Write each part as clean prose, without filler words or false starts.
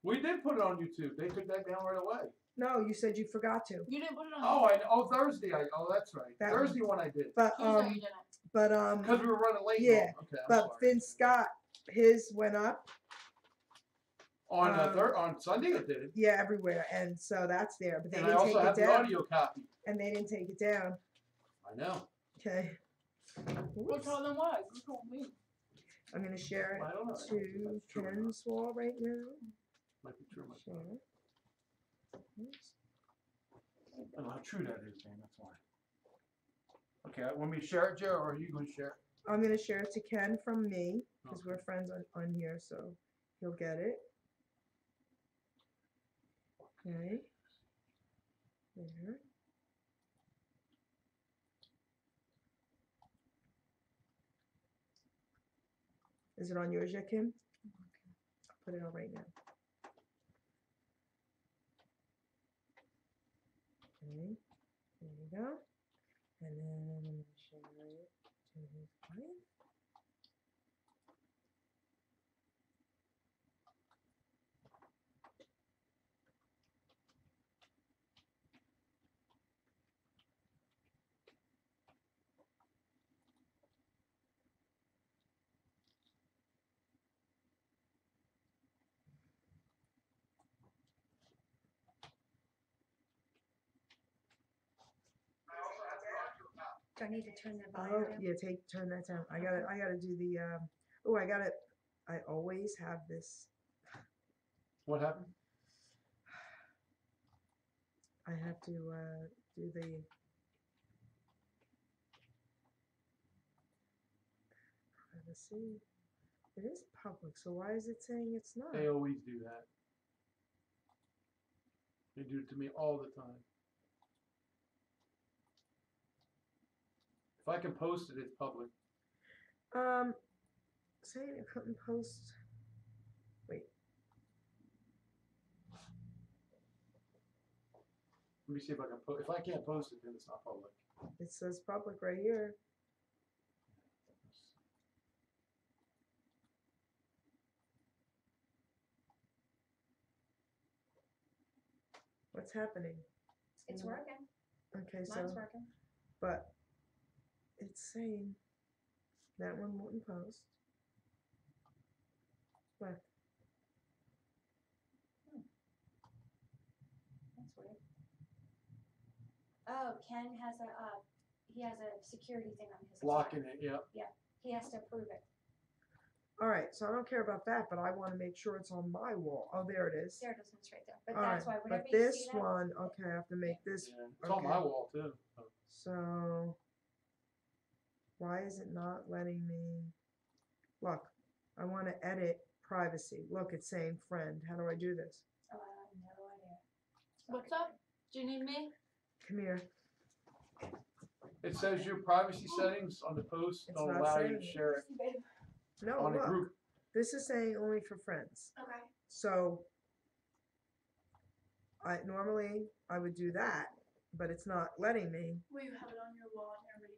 We did put it on YouTube. They took that down right away. No, you said you forgot to. You didn't put it on. Thursday. That's right. That Thursday one I did. But Tuesday you didn't. Because we were running late. Yeah. Okay, I'm but sorry. Finn Scott, his went up. On Sunday it did. Yeah, everywhere, and so that's there. But they And I didn't also take have it the down. audio copy. And they didn't take it down. I know. Okay. What told them what? You told me. I'm gonna share I don't know. it to Ken's wall right now. Might be true. Share it. I don't know how true that is, man. That's why. Okay, want me to share it, Joe, or are you going to share it? I'm gonna share it to Ken from me because Okay. we're friends on here, so he'll get it. Okay. There. Is it on yours yet, Kim? I'll put it on right now. Okay. There you go. And then I'm going to share it to his client. Do I need to turn the Oh, volume down? yeah, turn that down. I gotta do the, I always have this. What happened? I have to, do the. Privacy. It is public, so why is it saying it's not? They always do that. They do it to me all the time. If I can post it, it's public. Saying it couldn't post. Wait. Let me see if I can post. If I can't post it, then it's not public. It says public right here. What's happening? It's working. Okay, Mine's so, working. but it's saying that one wouldn't post. What? That's weird. Oh, Ken has he has a security thing on his. Blocking it, yeah. He has to approve it. All right, so I don't care about that, but I want to make sure it's on my wall. Oh, there it is. There it is. It's right there. But All that's right, why whenever but you this see that, one, okay, I have to make this. Yeah. It's on my wall too. So, why is it not letting me? Look, I want to edit privacy. Look, it's saying friend. How do I do this? oh, I have no idea. What's up? Do you need me? Come here. It says your privacy settings on the post It's don't not allow you to saying it. share it No, on a look. group. This is saying only for friends. Okay. So, normally I would do that, but it's not letting me. Will you have it on your wall and everybody?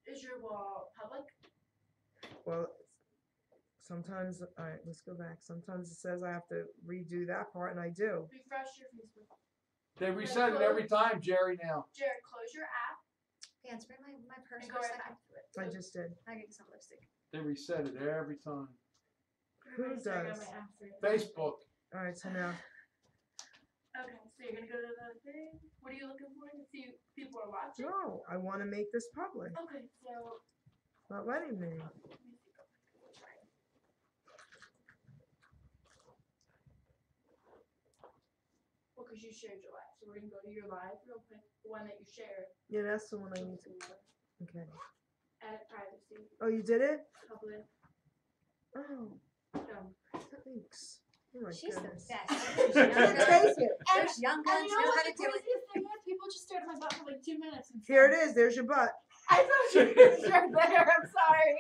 Is your wall public? Well, sometimes, all right, let's go back. Sometimes it says I have to redo that part, and I do. Refresh your Facebook. They reset it every time, Jerry, now. Jared, close your app Dance, bring my purse and for go a right second. back to it. I just did. I get some lipstick. They reset it every time. Everybody's staring at does? my app right now. Facebook. All right, so now, Okay, so you're gonna go to the thing. What are you looking for to see if people are watching? no, I want to make this public. Okay, so It's not letting me. let me see. Well, because you shared your live, so we're gonna go to your live real quick. The one that you shared. Yeah, that's the one I need to. Okay. Edit privacy, Oh, you did it? public. Oh, Done. thanks. Oh my She's the goodness. best. Take it. There's young guns And you know know how what to the do it. craziest thing is? People just stared at my butt for like 2 minutes. And Here it is. There's your butt. I thought you were there. I'm sorry.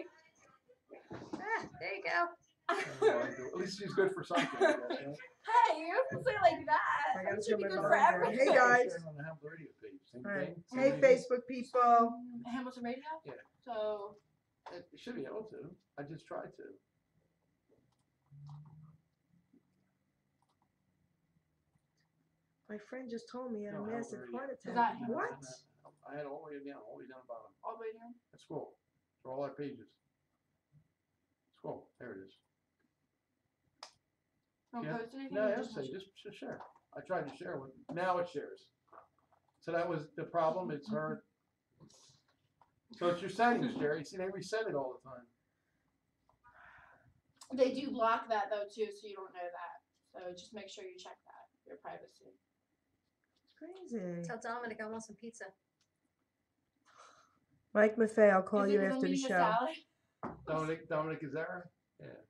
Ah, there you go. At least she's good for something. I guess, yeah. Hey, you have to say like that. I gotta It should show be my good for mom. everything. Hey, guys. Sharing on the Hamilton Radio page. Same All right. thing. Hey, Same thing. Facebook people. Hamilton Radio? Yeah. So, It should be able to. I just tried to. My friend just told me he had a No, I don't massive really- heart Is attack. that him? What? I had all the way down, bottom. All the way down. Scroll. For all our pages. Scroll. There it is. Don't Yeah. post anything. No, or I just say mention- just share. I tried to share with. Now it shares. So that was the problem. It's her. So it's your settings, Jerry. See, they reset it all the time. They do block that though too, so you don't know that. So just make sure you check that, your privacy. It's crazy. Tell Dominic I want some pizza. Mike Maffei, I'll call Is it you 'cause I'm after the eating a show. salad? Dominic is there? Yeah.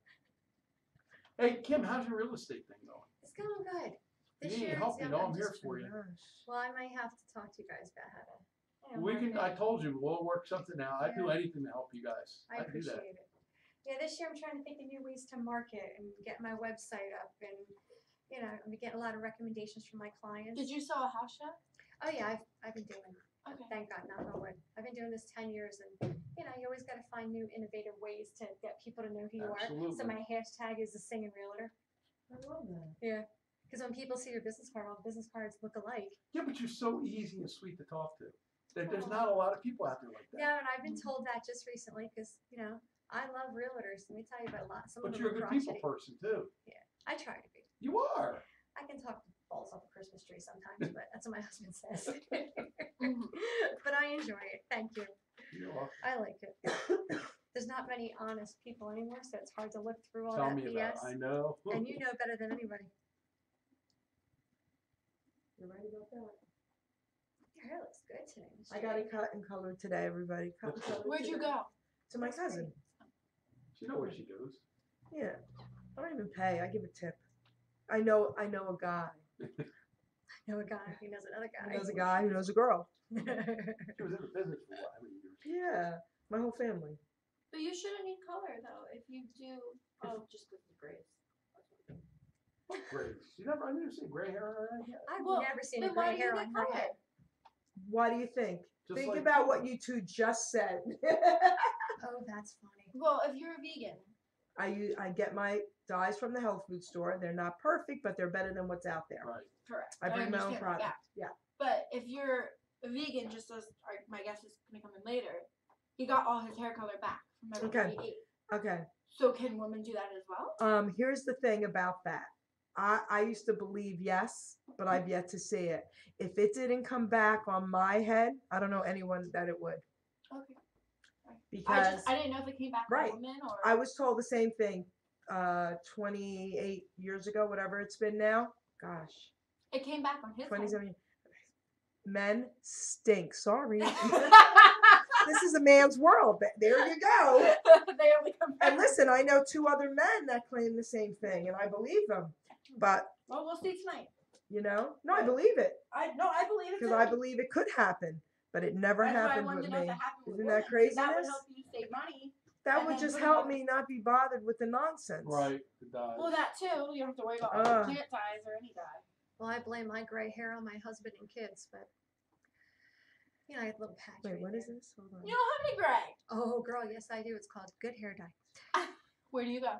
Hey, Kim, how's your real estate thing going? It's going good. You This need year, help, yeah, you know, I'm I'm here just- for you. Gosh. Well, I might have to talk to you guys about how to. You know, We can, I market. told you, we'll work something out. I'd do anything to help you guys. I I'd do that. appreciate it. Yeah, this year I'm trying to think of new ways to market and get my website up, and you know, I'm getting a lot of recommendations from my clients. Did you sell a house yet? Oh yeah, I've been doing. Okay. Thank God, knock on wood. I've been doing this 10 years, and you know, you always got to find new innovative ways to get people to know who you are. So Absolutely. my hashtag is the singing realtor. I love that. Yeah, because when people see your business card, all the business cards look alike. Yeah, but you're so easy and sweet to talk to. There's not a lot of people out there like that. No, and I've been told that just recently because you know I love realtors. Let me tell you about a lot. Some of But them you're a are good people crotchety. person too. I try to be. You are. I can talk balls off a Christmas tree sometimes, but that's what my husband says. Mhm. But I enjoy it. Thank you. You are. I like it. There's not many honest people anymore, so it's hard to look through all Tell that me about BS. it. I know. And you know better than anybody. You're right about that. Your hair looks good today. Miss I got Judy. it cut and colored today, everybody. Cut and colored Where'd you today. go? To my That's great. cousin. She know where she goes. Yeah. I don't even pay. I give a tip. I know a guy. I know a guy who knows another guy. He knows a guy who knows a girl. She was in the business for what? How many years? Yeah. My whole family. But you shouldn't need color though. If you do, oh, just with the braids. What gray? I never seen gray hair on her head yet. I've Well, never seen then a why gray do you hair get on her color? head. Why do you think? Just Think like about you. what you two just said. Oh, that's funny. Well, if you're a vegan, I get my dyes from the health food store. They're not perfect, but they're better than what's out there. Right. correct. I bring my own understand that, product. Yeah. But if you're a vegan, just as my guest is gonna come in later, he got all his hair color back from everything he ate. Okay. So can women do that as well? Here's the thing about that. I used to believe yes, but I've yet to see it. If it didn't come back on my head, I don't know anyone that it would. Okay. Because I didn't know if it came back Right. on women or. I was told the same thing 28 years ago, whatever it's been now. Gosh, It came back on his. 27. Men stink. Sorry. head. This is a man's world. There you go. They only come back. And listen, I know 2 other men that claim the same thing, and I believe them. But, Well, we'll see tonight. you know, no, I believe it. I believe it. Because I believe it could happen, but it never That's why I happened wanted with to know if me. it happened with Isn't women, that 'cause That would craziness? help you save money. That and would then just put it help on- me not be bothered with the nonsense. Right. The dyes. Well, that too. You don't have to worry about Uh. plant dyes or any dye. Well, I blame my gray hair on my husband and kids, but you know, I had a little patch. Wait, right what is there. this? Hold on. You don't have any gray. Oh, girl, yes, I do. It's called Good Hair Dye. Where do you go?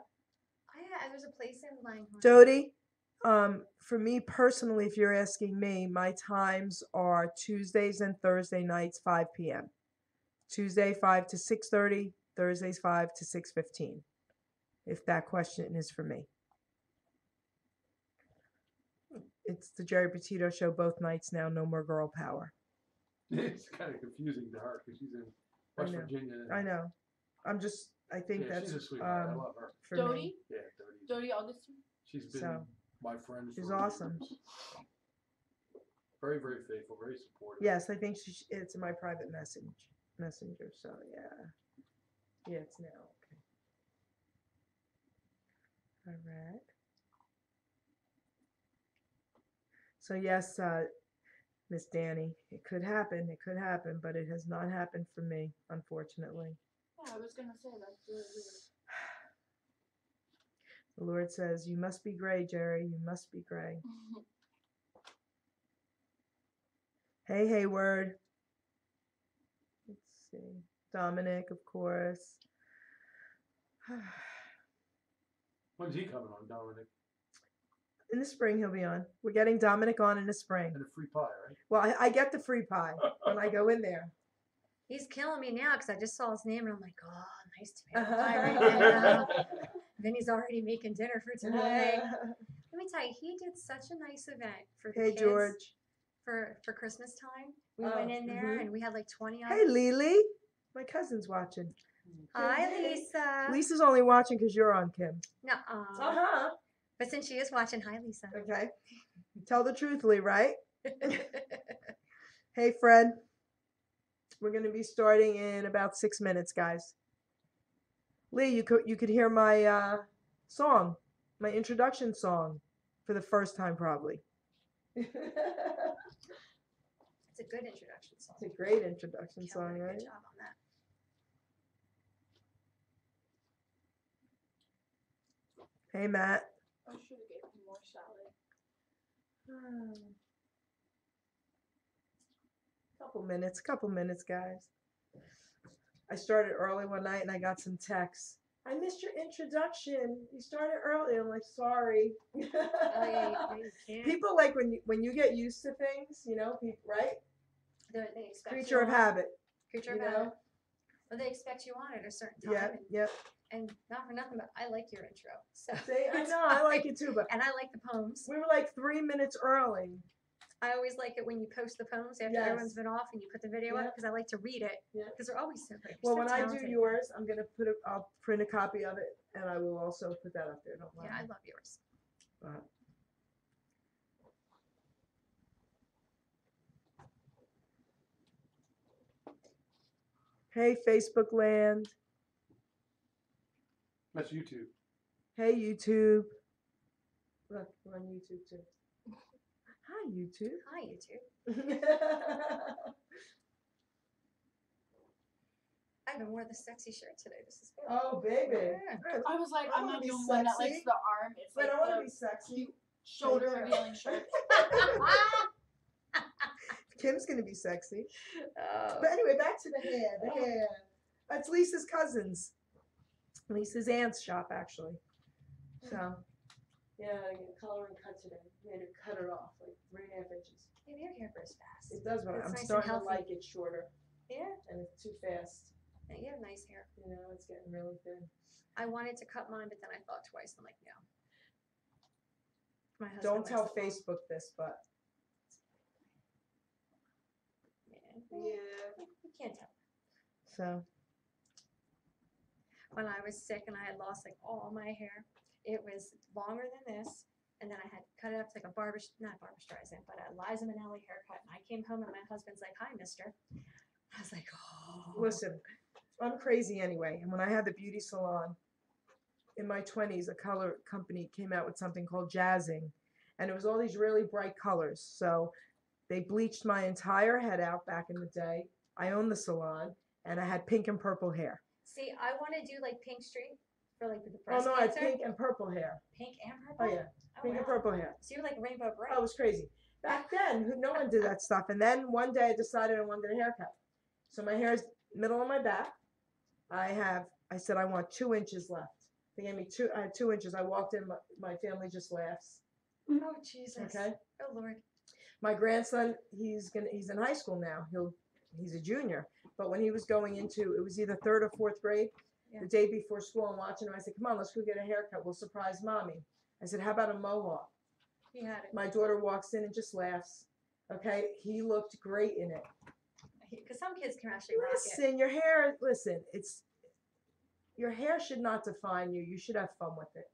There's a place in Langhorne. Dodie, for me personally, if you're asking me, my times are Tuesdays and Thursday nights, 5 p.m. Tuesday, 5 to 6:30. Thursdays, 5 to 6:15. If that question is for me. It's the Geri Petito show both nights now. No more girl power. It's kind of confusing to her because she's in I West know. Virginia. I know. I think Yeah, that's she's a sweetheart. I um, love her. for me. Dodie? Yeah, Dodie. Dodie Augustine? She's been So, my friend. she's for awesome. years. Very, very faithful, very supportive. Yes, I think it's in my private messenger. So yeah, it's now okay. All right. So yes, Miss Danny, it could happen. It could happen, but it has not happened for me, unfortunately. Yeah, I was gonna say that's really weird. The Lord says, "You must be gray, Geri. You must be gray." Hey, Hayward. Let's see. Dominic, of course. When's he coming on, Dominic? In the spring, he'll be on. We're getting Dominic on in the spring. And a free pie, right? Well, I get the free pie when I go in there. He's killing me now because I just saw his name and I'm like, oh, nice tomato pie right now. Then he's already making dinner for tonight. Let me tell you, he did such a nice event for the Hey, kids George. for Christmas time. We Oh, went in there and we had like 20 of Hey, them. Lily. My cousin's watching. Hi, Lisa. Lisa's only watching because you're on, Kim. Nuh-uh. Uh-huh. But since she is watching, hi, Lisa. Okay. Tell the truth, Lee, right? Hey, Fred. We're going to be starting in about 6 minutes, guys. Lee, you could hear my song, my introduction song, for the first time, probably. It's a good introduction song. It's a great introduction Kelly song, did a right? Good job on that. Hey, Matt. I should have gave him more salad. Couple minutes, guys. I started early one night and I got some texts. I missed your introduction. You started early. I'm like, sorry. Oh, yeah, you can't. People like when you get used to things, you know, right? They expect Creature you of on. habit. Creature you of know? habit. Well, they expect you on at a certain time. Yeah, yep. And not for nothing, but I like your intro. So See, I know, I like it too, but and I like the poems. we were like 3 minutes early. I always like it when you post the poems after Yes. everyone's been off and you put the video up Yeah. because I like to read it Yeah. because they're always so good. Well, You're when so I do talented. yours, I'll print a copy of it and I will also put that up there. Don't Yeah, I mind. love yours. Hey, Facebook land. That's YouTube. Hey, YouTube. Look, we're on YouTube too. Hi, YouTube. Hi, YouTube. I even wore the sexy shirt today. This is good. Oh, baby. Yeah. I was like, I I'm wanna not be the only one that likes sexy, the arm. It's But like I want to the be sexy. shoulder Right there. revealing shirt. Kim's going to be sexy. Oh. But anyway, back to the hair. The hair. That's Lisa's cousins. Lisa's aunt's shop, actually. So, yeah, I get color and cut today. Made her cut it off like 3.5 inches. Maybe your hair grows fast. It does, but It's I'm nice and starting to healthy. like it shorter, Yeah. and it's too fast. Yeah, you have nice hair. You know, it's getting really thin. I wanted to cut mine, but then I thought twice. I'm like, no. My husband Don't likes tell the long- Facebook this, but Yeah. You can't tell. so When I was sick and I had lost like all my hair, it was longer than this. And then I had cut it up to like a not Barbara Streisand, but a Liza Minnelli haircut. And I came home and my husband's like, hi, mister. I was like, oh. listen, I'm crazy anyway. And when I had the beauty salon in my 20s, a color company came out with something called jazzing, and it was all these really bright colors. So they bleached my entire head out back in the day. I owned the salon, and I had pink and purple hair. See, I want to do like Pink Street for like the Oh breast no, I had cancer. pink and purple hair. Pink and Oh purple? yeah, Oh, pink and wow. purple hair. So you're like Rainbow Bright. Oh, it was crazy. Back then, no one did that stuff. And then one day I decided I wanted a haircut. So my hair is middle of my back. I said I want 2 inches left. They gave me I had 2 inches. I walked in, my family just laughs. Oh, Jesus. Okay. Oh, Lord. My grandson, he's in high school now. He's a junior. But when he was going into, it was either 3rd or 4th grade, Yeah. the day before school, I'm watching him. I said, come on, let's go get a haircut. We'll surprise mommy. I said, how about a mohawk? He had it. My daughter walks in and just laughs. Okay, he looked great in it. Because some kids can actually rock it. Listen, your hair should not define you. You should have fun with it.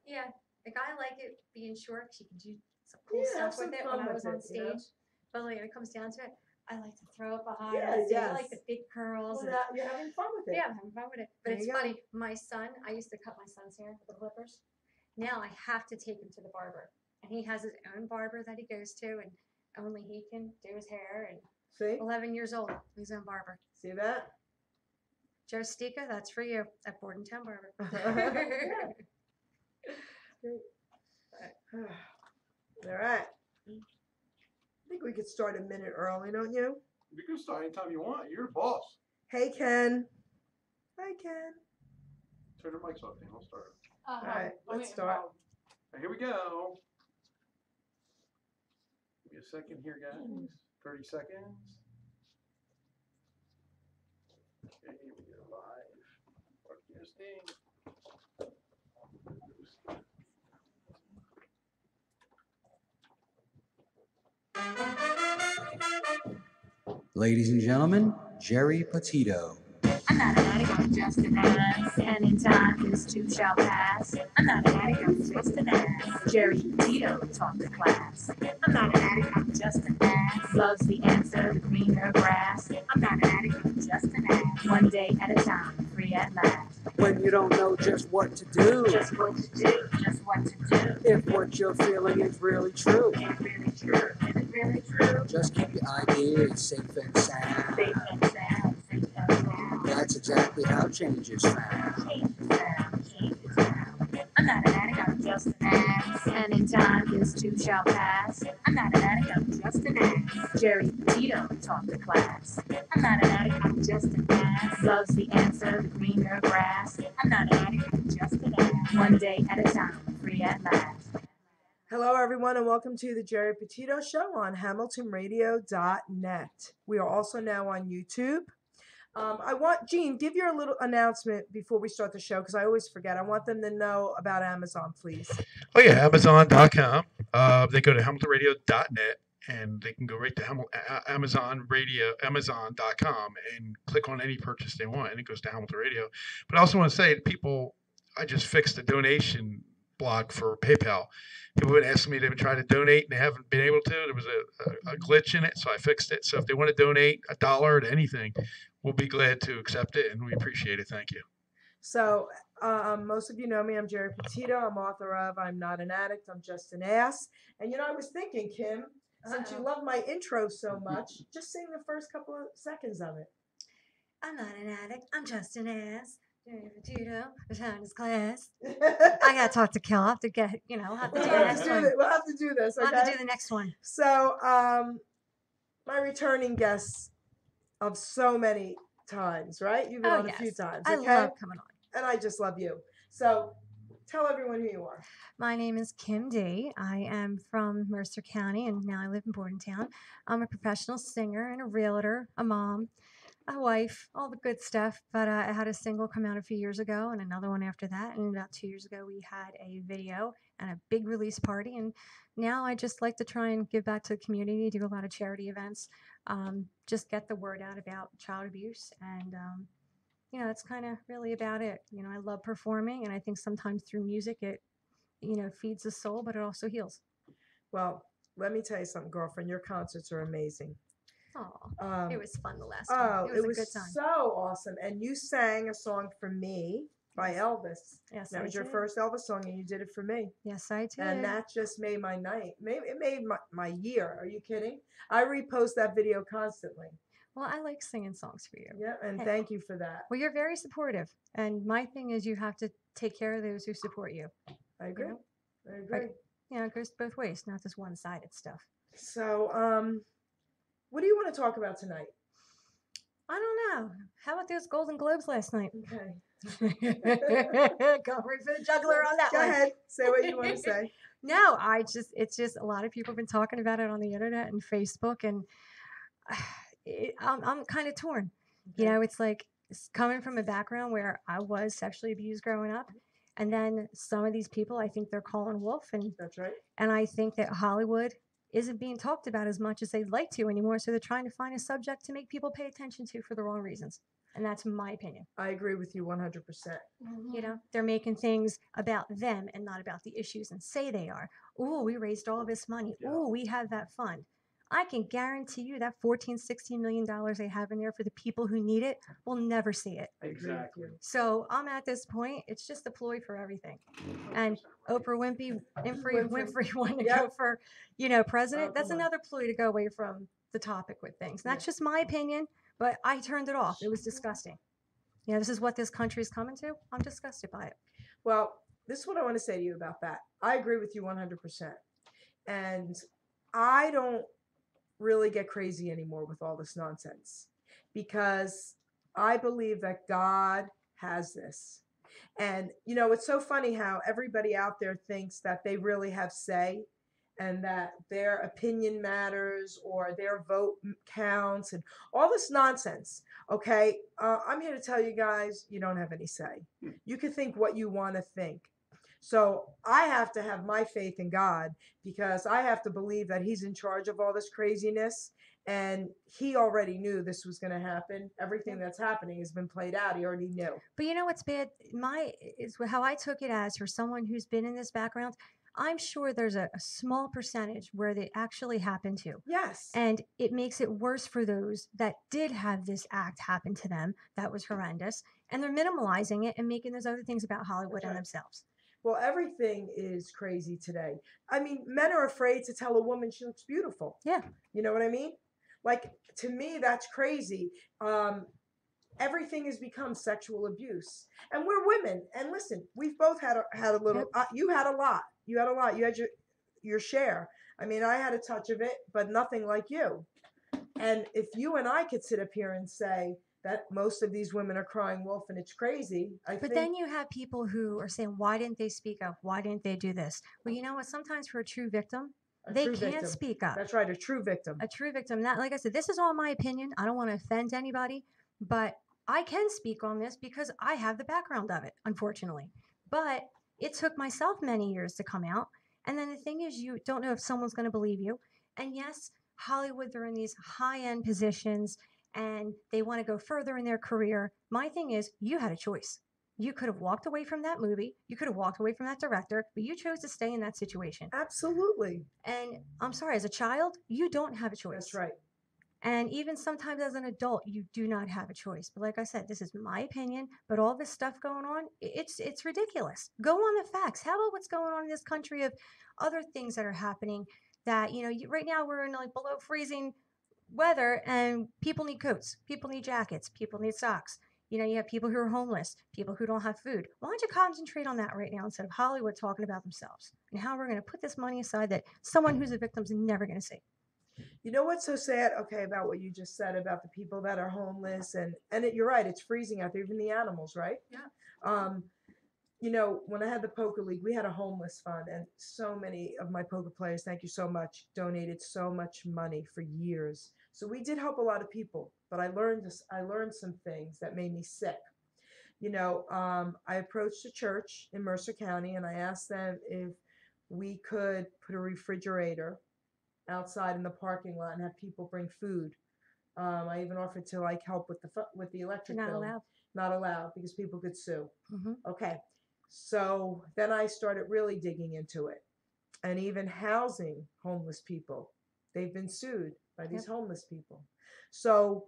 Yeah. Like, I like it being short. She can do some cool Yeah, have stuff with some it fun when I with was on it, you know? stage. But like, when it comes down to it, I like to throw it behind. Yeah, I yes. like the big curls. Well, and, now you're having fun with it. yeah, I'm having fun with it. But There it's you go. funny. My son, I used to cut my son's hair with the clippers. Now I have to take him to the barber. And he has his own barber that he goes to, and only he can do his hair. And See? 11 years old, his own barber. See that? Joe Stika, that's for you at Bordentown Barber. All right. I think we could start a minute early, don't you? You can start anytime you want. You're the boss. Hey, Ken. Hi, Ken. Turn your mics off, Dan. I'll start. All right, let's start. Here we go. me a second here, guys. 30 seconds. Okay, we are live. Broadcasting. Ladies and gentlemen, Geri Petito. I'm not an addict, I'm just an ass. Anytime this too shall pass. I'm not an addict, I'm just an ass. Geri Petito taught the class. I'm not an addict, I'm just an ass. Loves the answer, the greener grass. I'm not an addict, I'm just an ass. One day at a time, free at last. When you don't know just what to do, Just what to do, just what to do. if what you're feeling is really true, Is it really true? Is it really true? just keep your ideas safe and sound. Safe and sound, safe and sound. That's exactly how change is found. Change is found, change is found. I'm not an addict, I'm just an ass. And in time this too shall pass. I'm not an addict, I'm just an ass. Geri Petito taught the class. I'm not an addict, I'm just an ass. Loves the answer, the greener grass. I'm not an addict, I'm just an ass. One day at a time, free at last. Hello, everyone, and welcome to the Geri Petito Show on HamiltonRadio.net. We are also now on YouTube. I want Gene, give your little announcement before we start the show because I always forget. I want them to know about Amazon, please. Oh yeah, Amazon.com. They go to HamiltonRadio.net and they can go right to Amazon.com and click on any purchase they want, and it goes to Hamilton Radio. But I also want to say to people, I just fixed the donation blog for PayPal. People have been asking me, they've been trying to donate and they haven't been able to. There was a glitch in it, so I fixed it. So if they want to donate $1 to anything, we'll be glad to accept it, and we appreciate it. Thank you. So, most of you know me. I'm Geri Petito. I'm author of I'm Not an Addict, I'm Just an Ass. And I was thinking, Kim, since you love my intro so much, just sing the first couple of seconds of it. I'm not an addict. I'm just an ass. Geri Petito, return his class. I gotta talk to Kel. I'll have to get, I'll have to do the next one. We'll have to do this, okay? I'll have to do the next one. So, my returning guests of so many times, right? You've been on a few times, I okay? love coming on. And I just love you. So, tell everyone who you are. My name is Kim D. I am from Mercer County, and now I live in Bordentown. I'm a professional singer and a realtor, a mom, a wife, all the good stuff. But I had a single come out a few years ago and another one after that. And about 2 years ago, we had a video and a big release party. And now I just like to try and give back to the community, do a lot of charity events, just get the word out about child abuse. And, that's kind of really about it. I love performing, and I think sometimes through music, it, feeds the soul, but it also heals. Well, let me tell you something, girlfriend. Your concerts are amazing. Oh, it was fun the last Oh, time. It was a good time. so awesome. And you sang a song for me by Elvis. Yes, That I was your did. first Elvis song, and you did it for me. Yes, I did. And that just made my night. It made my year. Are you kidding? I repost that video constantly. Well, I like singing songs for you. Yeah, and Hey. thank you for that. Well, you're very supportive. And my thing is you have to take care of those who support you. I agree. know? I agree. It goes both ways, not just one-sided stuff. So, what do you want to talk about tonight? I don't know. How about those Golden Globes last night? Okay. Go right for the juggler on that Go one. ahead. Say what you want to say. No, it's just a lot of people have been talking about it on the internet and Facebook, and I'm kind of torn. Okay. It's like coming from a background where I was sexually abused growing up, and then some of these people, I think they're calling wolf, and That's right. I think that Hollywood isn't being talked about as much as they'd like to anymore, so they're trying to find a subject to make people pay attention to for the wrong reasons, and that's my opinion. I agree with you 100%. They're making things about them and not about the issues, and say they are. Oh, we raised all this money. Yeah. Oh, we have that fund. I can guarantee you that $14-16 million they have in there for the people who need it will never see it. I agree with you. So I'm at this point, it's just a ploy for everything. And Oprah Winfrey wanted to go Yep. for, president. Oh, That's come on. another ploy to go away from the topic with things. And that's just my opinion, but I turned it off. It was disgusting. This is what this country is coming to. I'm disgusted by it. Well, this is what I want to say to you about that. I agree with you 100%. And I don't really get crazy anymore with all this nonsense because I believe that God has this. And, it's so funny how everybody out there thinks that they really have say and that their opinion matters or their vote counts and all this nonsense. Okay, I'm here to tell you guys, you don't have any say. You can think what you want to think. So I have to have my faith in God because I have to believe that He's in charge of all this craziness. And He already knew this was going to happen. Everything that's happening has been played out. He already knew. But you know what's bad? Is how I took it as for someone who's been in this background. I'm sure there's a small percentage where they actually happen to. Yes. And it makes it worse for those that did have this act happen to them. That was horrendous. And they're minimalizing it and making those other things about Hollywood and themselves. Well, everything is crazy today. I mean, men are afraid to tell a woman she looks beautiful. Yeah. You know what I mean? Like, to me, that's crazy. Everything has become sexual abuse, and we're women. And listen, we've both had a little. You had a lot. You had a lot. You had your share. I mean, I had a touch of it, but nothing like you. And if you and I could sit up here and say that most of these women are crying wolf and it's crazy, But then you have people who are saying, why didn't they speak up? Why didn't they do this? Well, you know what? Sometimes for a true victim, they can't speak up. That's right, a true victim. A true victim. That, like I said, this is all my opinion. I don't want to offend anybody, but I can speak on this because I have the background of it, unfortunately. But it took myself many years to come out. And then the thing is, you don't know if someone's going to believe you. And yes, Hollywood, they're in these high-end positions and they want to go further in their career. My thing is, you had a choice. You could have walked away from that movie. You could have walked away from that director, but you chose to stay in that situation. Absolutely. And I'm sorry, as a child, you don't have a choice. That's right. And even sometimes as an adult, you do not have a choice. But like I said, this is my opinion. But all this stuff going on, it's ridiculous. Go on the facts. How about what's going on in this country of other things that are happening that, right now we're in like below freezing weather and people need coats, people need jackets, people need socks. You have people who are homeless, people who don't have food. Why don't you concentrate on that right now instead of Hollywood talking about themselves and how we're going to put this money aside that someone who's a victim's never going to see? You know what's so sad? Okay, about what you just said about the people that are homeless and you're right. It's freezing out there, even the animals, right? Yeah. When I had the poker league, we had a homeless fund, and so many of my poker players, thank you so much, donated so much money for years. So we did help a lot of people, but I learned some things that made me sick. I approached a church in Mercer County and I asked them if we could put a refrigerator outside in the parking lot and have people bring food. I even offered to help with the electric Not bill. allowed. Not allowed because people could sue. Mm-hmm. Okay, so then I started really digging into it, and even housing homeless people, they've been sued by these homeless people. So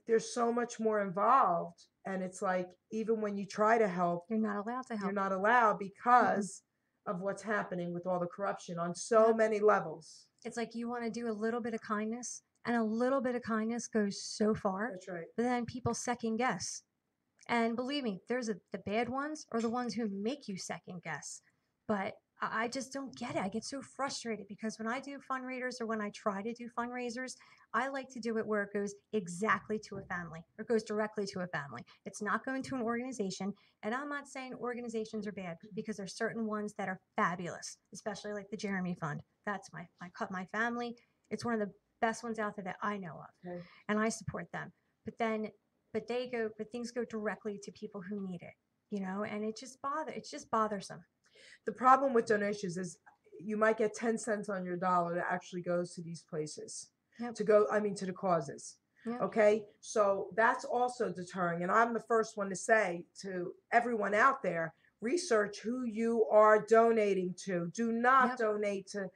there's so much more involved, and it's like even when you try to help, You're not allowed to help. you're not allowed because of what's happening with all the corruption on so many levels. It's like you want to do a little bit of kindness, and a little bit of kindness goes so far. That's right. But then people second guess. And believe me, there's the bad ones or the ones who make you second guess. But I just don't get it. I get so frustrated because when I do fundraisers or when I try to do fundraisers, I like to do it where it goes exactly to a family or goes directly to a family. It's not going to an organization. And I'm not saying organizations are bad because there's certain ones that are fabulous, especially like the Jeremy Fund. That's my family. It's one of the best ones out there that I know of. Okay. And I support them. But things go directly to people who need it, and it's just bothersome. The problem with donations is you might get 10 cents on your dollar that actually goes to these places. Yep. To the causes. Yep. Okay. So that's also deterring. And I'm the first one to say to everyone out there, research who you are donating to. Do not donate to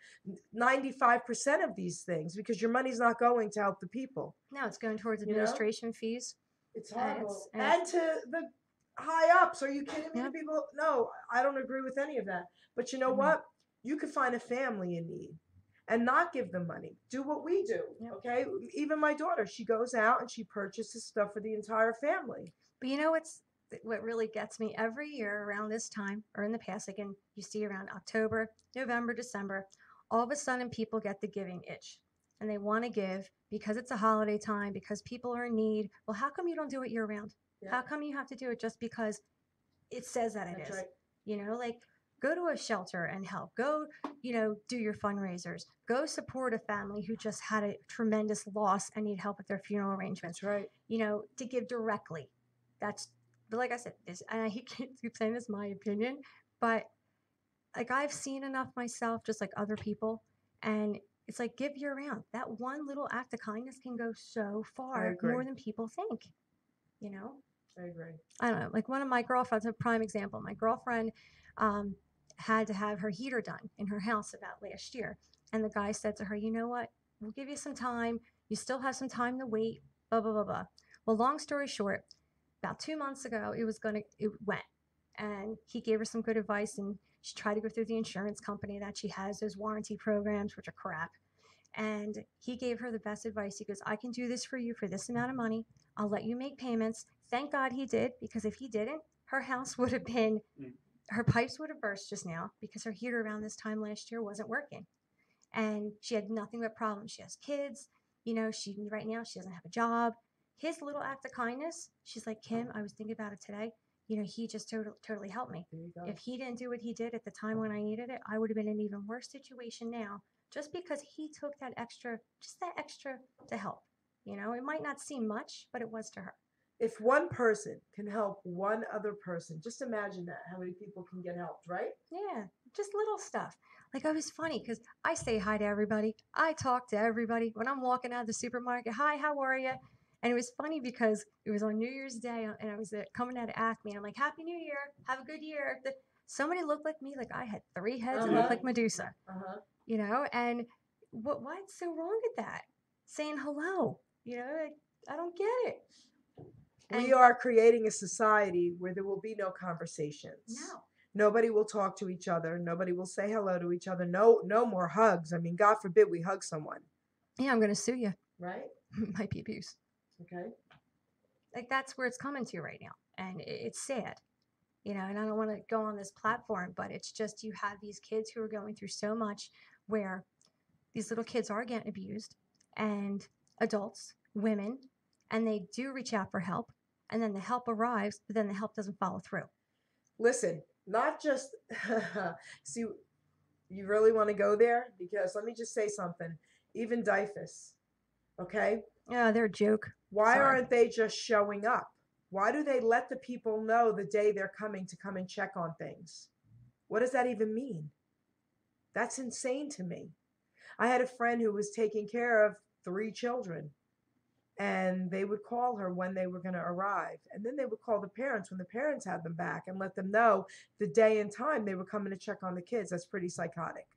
95% of these things because your money's not going to help the people. No, it's going towards administration fees. It's horrible. And to the high ups. Are you kidding me? Yeah. The people? No, I don't agree with any of that. But you know what? You could find a family in need and not give them money. Do what we do. Yep. Okay. Even my daughter, she goes out and she purchases stuff for the entire family. But what really gets me every year around this time or in the past, again, you see around October, November, December, all of a sudden people get the giving itch and they want to give because it's a holiday time, because people are in need. Well, how come you don't do it year round? Yeah. How come you have to do it just because it says that it That's is? right. Like Go to a shelter and help. Go, do your fundraisers. Go support a family who just had a tremendous loss and need help with their funeral arrangements. That's right. To give directly. But like I said, and I keep saying this is my opinion, but like I've seen enough myself, just like other people, and it's like give year round. That one little act of kindness can go so far, agree. more than people think. I agree. I don't know. Like one of my girlfriends, a prime example. My girlfriend had to have her heater done in her house about last year, and the guy said to her, "You know what? We'll give you some time. You still have some time to wait." Blah blah blah blah. Well, long story short, about 2 months ago, it went, and he gave her some good advice, and she tried to go through the insurance company that she has, those warranty programs, which are crap. And he gave her the best advice. He goes, "I can do this for you for this amount of money. I'll let you make payments." Thank God he did, because if he didn't, her house would have been, her pipes would have burst just now because her heater around this time last year wasn't working. And she had nothing but problems. She has kids, right now she doesn't have a job. His little act of kindness, she's like, "Kim, I was thinking about it today. He just totally helped me. There you go. If he didn't do what he did at the time when I needed it, I would have been in an even worse situation now, just because he took that extra to help. It might not seem much, but it was to her. If one person can help one other person, just imagine that, how many people can get helped, right? Yeah, just little stuff. Like, I was funny because I say hi to everybody. I talk to everybody. When I'm walking out of the supermarket, "Hi, how are you?" And it was funny because it was on New Year's Day, and I was coming out of Acme, and I'm like, "Happy New Year. Have a good year." Somebody looked like me, like I had 3 heads and looked like Medusa. And what's so wrong with that? Saying hello, I don't get it. We are creating a society where there will be no conversations. No. Nobody will talk to each other. Nobody will say hello to each other. No more hugs. I mean, God forbid we hug someone. Yeah, I'm going to sue you. Right? Might be abuse. Okay. Like, that's where it's coming to right now. And it's sad, and I don't want to go on this platform, but it's just, you have these kids who are going through so much, where these little kids are getting abused, and adults, women, and they do reach out for help, and then the help arrives, but then the help doesn't follow through. Listen, not just, see, you really want to go there? Because let me just say something. Even DIFUS, okay? Yeah, they're a joke. Why Sorry. aren't they just showing up? Why do they let the people know the day they're coming to come and check on things? What does that even mean? That's insane to me. I had a friend who was taking care of 3 children, and they would call her when they were going to arrive. And then they would call the parents when the parents had them back and let them know the day and time they were coming to check on the kids. That's pretty psychotic.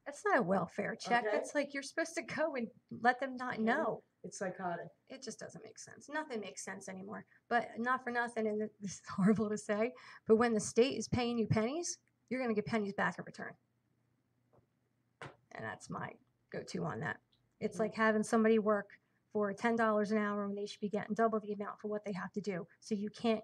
That's not a welfare check. Okay. That's like, you're supposed to go and let them not know. It's psychotic. It just doesn't make sense. Nothing makes sense anymore. But not for nothing, and this is horrible to say, but when the state is paying you pennies, you're going to get pennies back in return. And that's my go-to on that. It's like having somebody work for $10 an hour when they should be getting double the amount for what they have to do. So you can't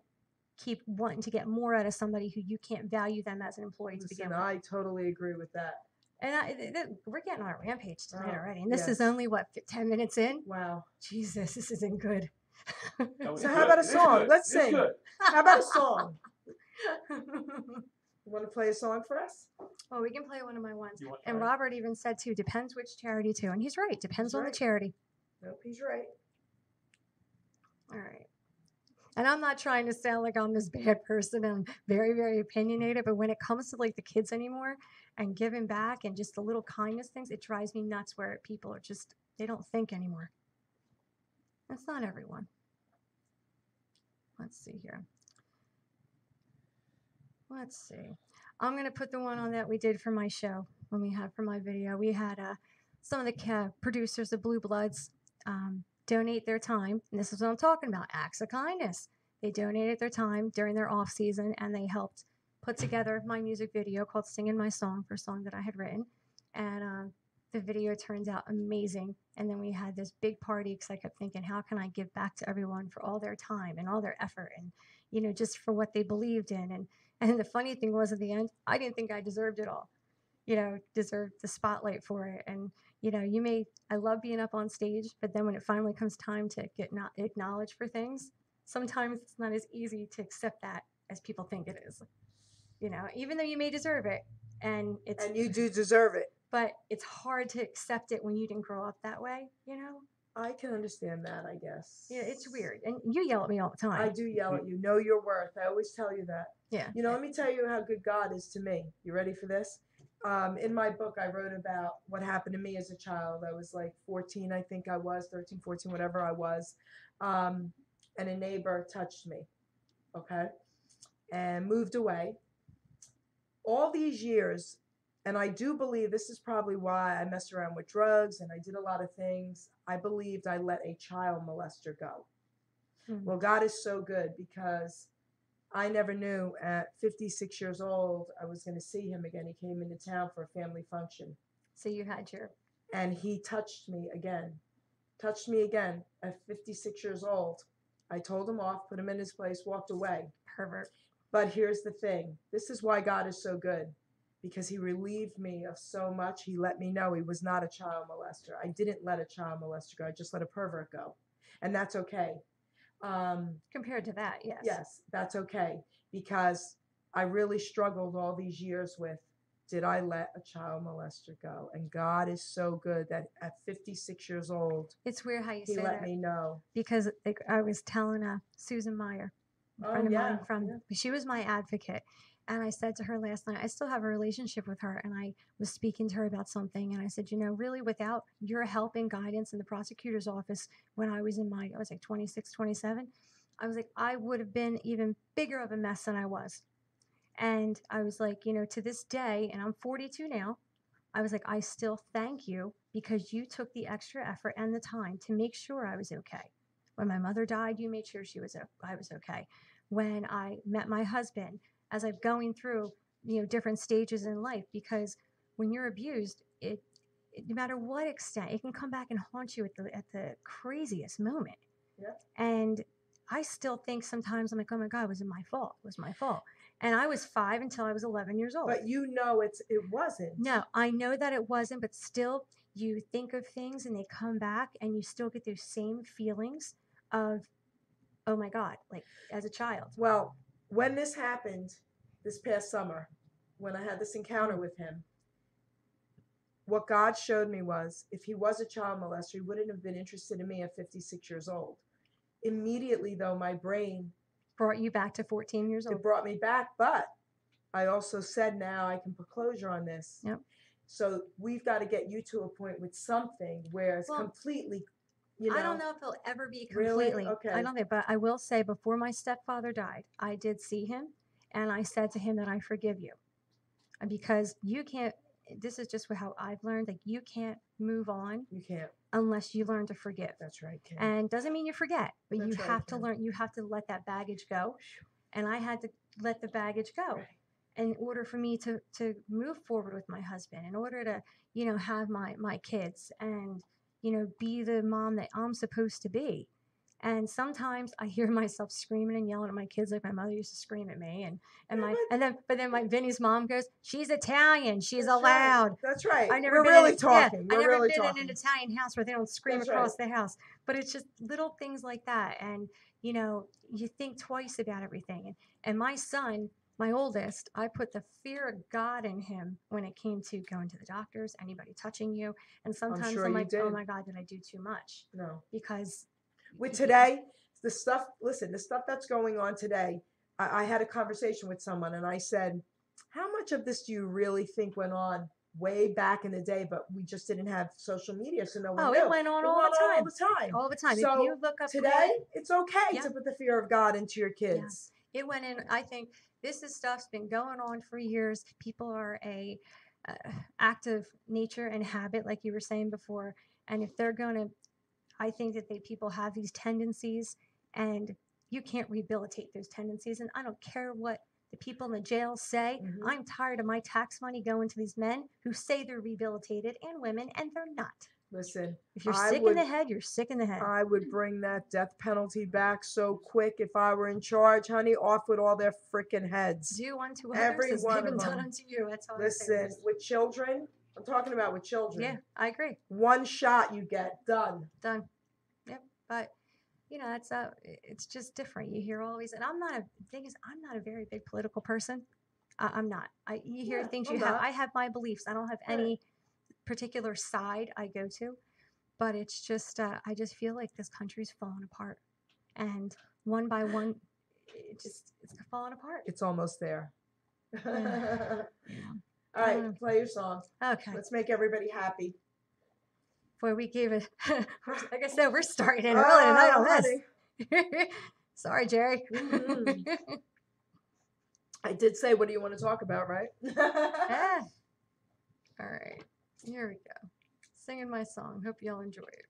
keep wanting to get more out of somebody who you can't value them as an employee to begin with. I totally agree with that. And we're getting on a rampage tonight already. And this yes. is only, 10 minutes in? Wow. Jesus, this isn't good. So how about a song? Let's sing. How about a song? You want to play a song for us? Oh, we can play one of my ones. And Robert even said, too, depends which charity, too. And he's right. Depends on the charity. Nope, he's right. All right. And I'm not trying to sound like I'm this bad person. I'm very, very opinionated. But when it comes to like the kids anymore and giving back and just the little kindness things, it drives me nuts where people are just, they don't think anymore. That's not everyone. Let's see here. Let's see. I'm going to put the one on that we did for my show when we had for my video. We had some of the producers, the Blue Bloods, donate their time. And this is what I'm talking about, acts of kindness. They donated their time during their off season, and they helped put together my music video called Singing My Song, for a song that I had written. And the video turned out amazing. And then we had this big party because I kept thinking, how can I give back to everyone for all their time and all their effort and, just for what they believed in. And the funny thing was, at the end, I didn't think I deserved it all, deserved the spotlight for it. And, I love being up on stage, but then when it finally comes time to get not acknowledged for things, sometimes it's not as easy to accept that as people think it is. you know, even though you may deserve it, and it's And you do deserve it. but it's hard to accept it when you didn't grow up that way, you know. I can understand that, I guess. Yeah, it's weird, and you yell at me all the time. I do yell at you. Know your worth. I always tell you that. Yeah. You know, let me tell you how good God is to me. You ready for this? In my book, I wrote about what happened to me as a child. I was like 14, I think I was, 13, 14, whatever I was. And a neighbor touched me, okay, and moved away. All these years, and I do believe this is probably why I messed around with drugs and I did a lot of things. I believed I let a child molester go. Well, God is so good because I never knew at 56 years old I was going to see him again. He came into town for a family function. So you had your And he touched me again at 56 years old. I told him off, put him in his place, walked away. pervert. But here's the thing. This is why God is so good. Because he relieved me of so much. He let me know he was not a child molester. I didn't let a child molester go. I just let a pervert go. And that's okay. Compared to that, yes. Yes, that's okay. Because I really struggled all these years with, did I let a child molester go? And God is so good that at 56 years old, It's weird how you he say let that me know. because like, I was telling Susan Meyer, a friend of mine she was my advocate. And I said to her last night, I still have a relationship with her. And I was speaking to her about something. And I said, you know, really without your help and guidance in the prosecutor's office when I was I was like 26, 27, I was like, I would have been even bigger of a mess than I was. And I was like, you know, to this day, and I'm 42 now, I was like, I still thank you because you took the extra effort and the time to make sure I was okay. When my mother died, you made sure I was okay. When I met my husband, as I'm going through, you know, different stages in life, because when you're abused, no matter what extent, it can come back and haunt you at the craziest moment. Yep. And I still think sometimes I'm like, oh my God, was it my fault? It was my fault. And I was 5 until I was 11 years old. But you know it wasn't. No, I know that it wasn't, but still you think of things and they come back and you still get those same feelings of, oh my God, like as a child. Well, when this happened this past summer, when I had this encounter with him, what God showed me was if he was a child molester, he wouldn't have been interested in me at 56 years old. Immediately, though, my brain Brought you back to 14 years old. it brought me back, but I also said now I can put closure on this. Yep. So we've got to get you to a point with something where it's completely, you know. I don't know if it'll ever be Really? completely. Okay. I don't think, but I will say before my stepfather died, I did see him and I said to him that I forgive you. Because you can't, this is just how I've learned, like you can't move on. You can't. Unless you learn to forgive. That's right, Kim. And doesn't mean you forget, but That's you right, have to Kim. learn, you have to let that baggage go. And I had to let the baggage go. Right. In order for me to move forward with my husband, in order to, you know, have my kids and, you know, be the mom that I'm supposed to be. And sometimes I hear myself screaming and yelling at my kids like my mother used to scream at me. But then my Vinny's mom goes, she's Italian, she's That's allowed. Right. That's right. I never We're been really in, talking. Yeah, We're I never really been talking. in an Italian house where they don't scream That's across right. the house. But it's just little things like that. And, you know, you think twice about everything. And my son, my oldest, I put the fear of God in him when it came to going to the doctors, anybody touching you. And sometimes sure I'm you like, did. oh my God, did I do too much? No. Because With today, the stuff that's going on today, I had a conversation with someone and I said, how much of this do you really think went on way back in the day, but we just didn't have social media, so no one knew. It went on all the time. All the time. So if you look up today, it's okay Yeah. to put the fear of God into your kids. Yeah. It went in. I think this is stuff's been going on for years. People are a active nature and habit, like you were saying before. And if they're going to, I think that people have these tendencies and you can't rehabilitate those tendencies. And I don't care what the people in the jail say. Mhm. I'm tired of my tax money going to these men who say they're rehabilitated and women, and they're not. Listen, If you're I sick in the head, you're sick in the head. I would bring that death penalty back so quick if I were in charge, honey. Off with all their freaking heads. Do unto Every others as one they've been of done them. unto you. That's all Listen, I say. with children, I'm talking about with children. Yeah, I agree. One shot you get, done. Done. Yep. But you know, it's just different. You hear always, and I'm not a very big political person. I'm not. You hear Yeah, things I'm you have. not. I have my beliefs. I don't have Right. any particular side I go to, but it's just I just feel like this country's falling apart, and one by one, it's falling apart. It's almost there. Yeah. All right, play your song. Okay. Let's make everybody happy. Boy, we gave it. Like I said, we're starting in early tonight on this. Sorry, Jerry. Mhm. I did say, what do you want to talk about, right? Yeah. All right, here we go. Singing my song. Hope y'all enjoy it.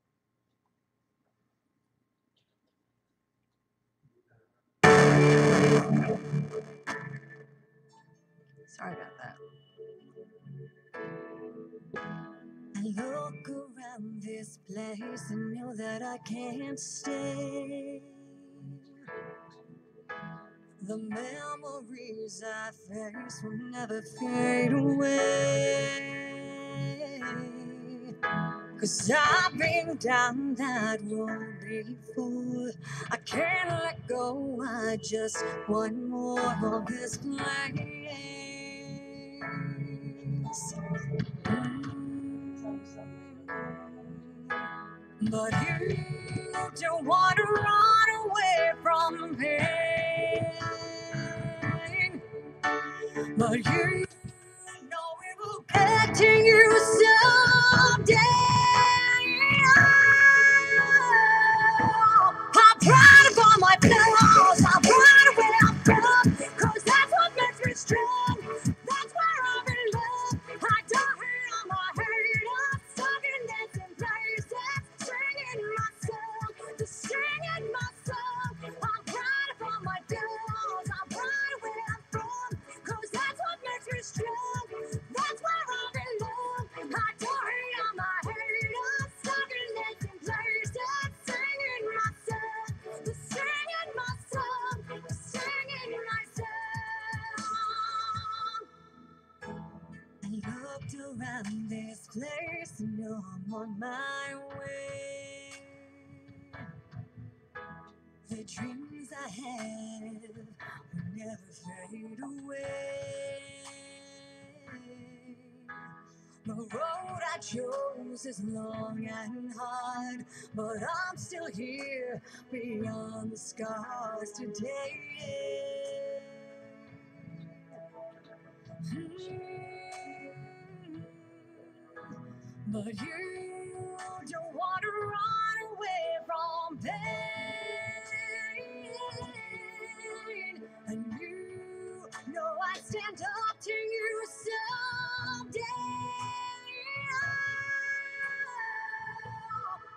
Sorry about that. I look around this place and know that I can't stay. The memories I face will never fade away. 'Cause I've been down that road before. I can't let go. I just want more of this place. But you don't want to run away from pain. But you know it will get to you someday. I'm proud of all my flaws. I'm proud of where I'm from. 'Cause that's what makes me strong. That's where I belong. I don't hurt on my head. I'm stuck in dancing places. Singing my song. Just singing my song. I'm proud of all my flaws. I'm proud of where I'm from. 'Cause that's what makes me strong. That's where I belong. I don't hurt on my head. I'm stuck in dancing places. Singing my song. Just singing my song. Just singing my song. I looked around this place and know I'm on my way. The dreams I had will never fade away. The road I chose is long and hard, but I'm still here beyond the scars today. But you don't want to run away from pain. And you know I stand up to you someday.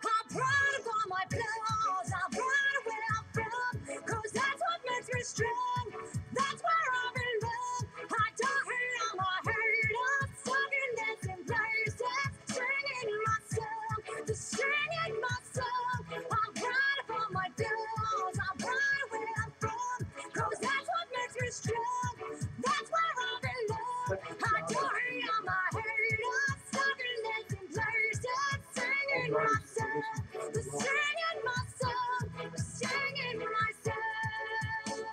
I'm proud of all my flaws. I'm proud of where I'm from. 'Cause that's what makes me strong. That's where I belong. I don't hurt on my head. I'm stuck in dancing places. Singing my song. Just singing my song. I'm proud of all my flaws. I'm proud of where I'm from. 'Cause that's what makes me strong. That's where I belong. I don't hurt on my head. I'm stuck in dancing places. Singing my song. Just singing my song. Just singing my song.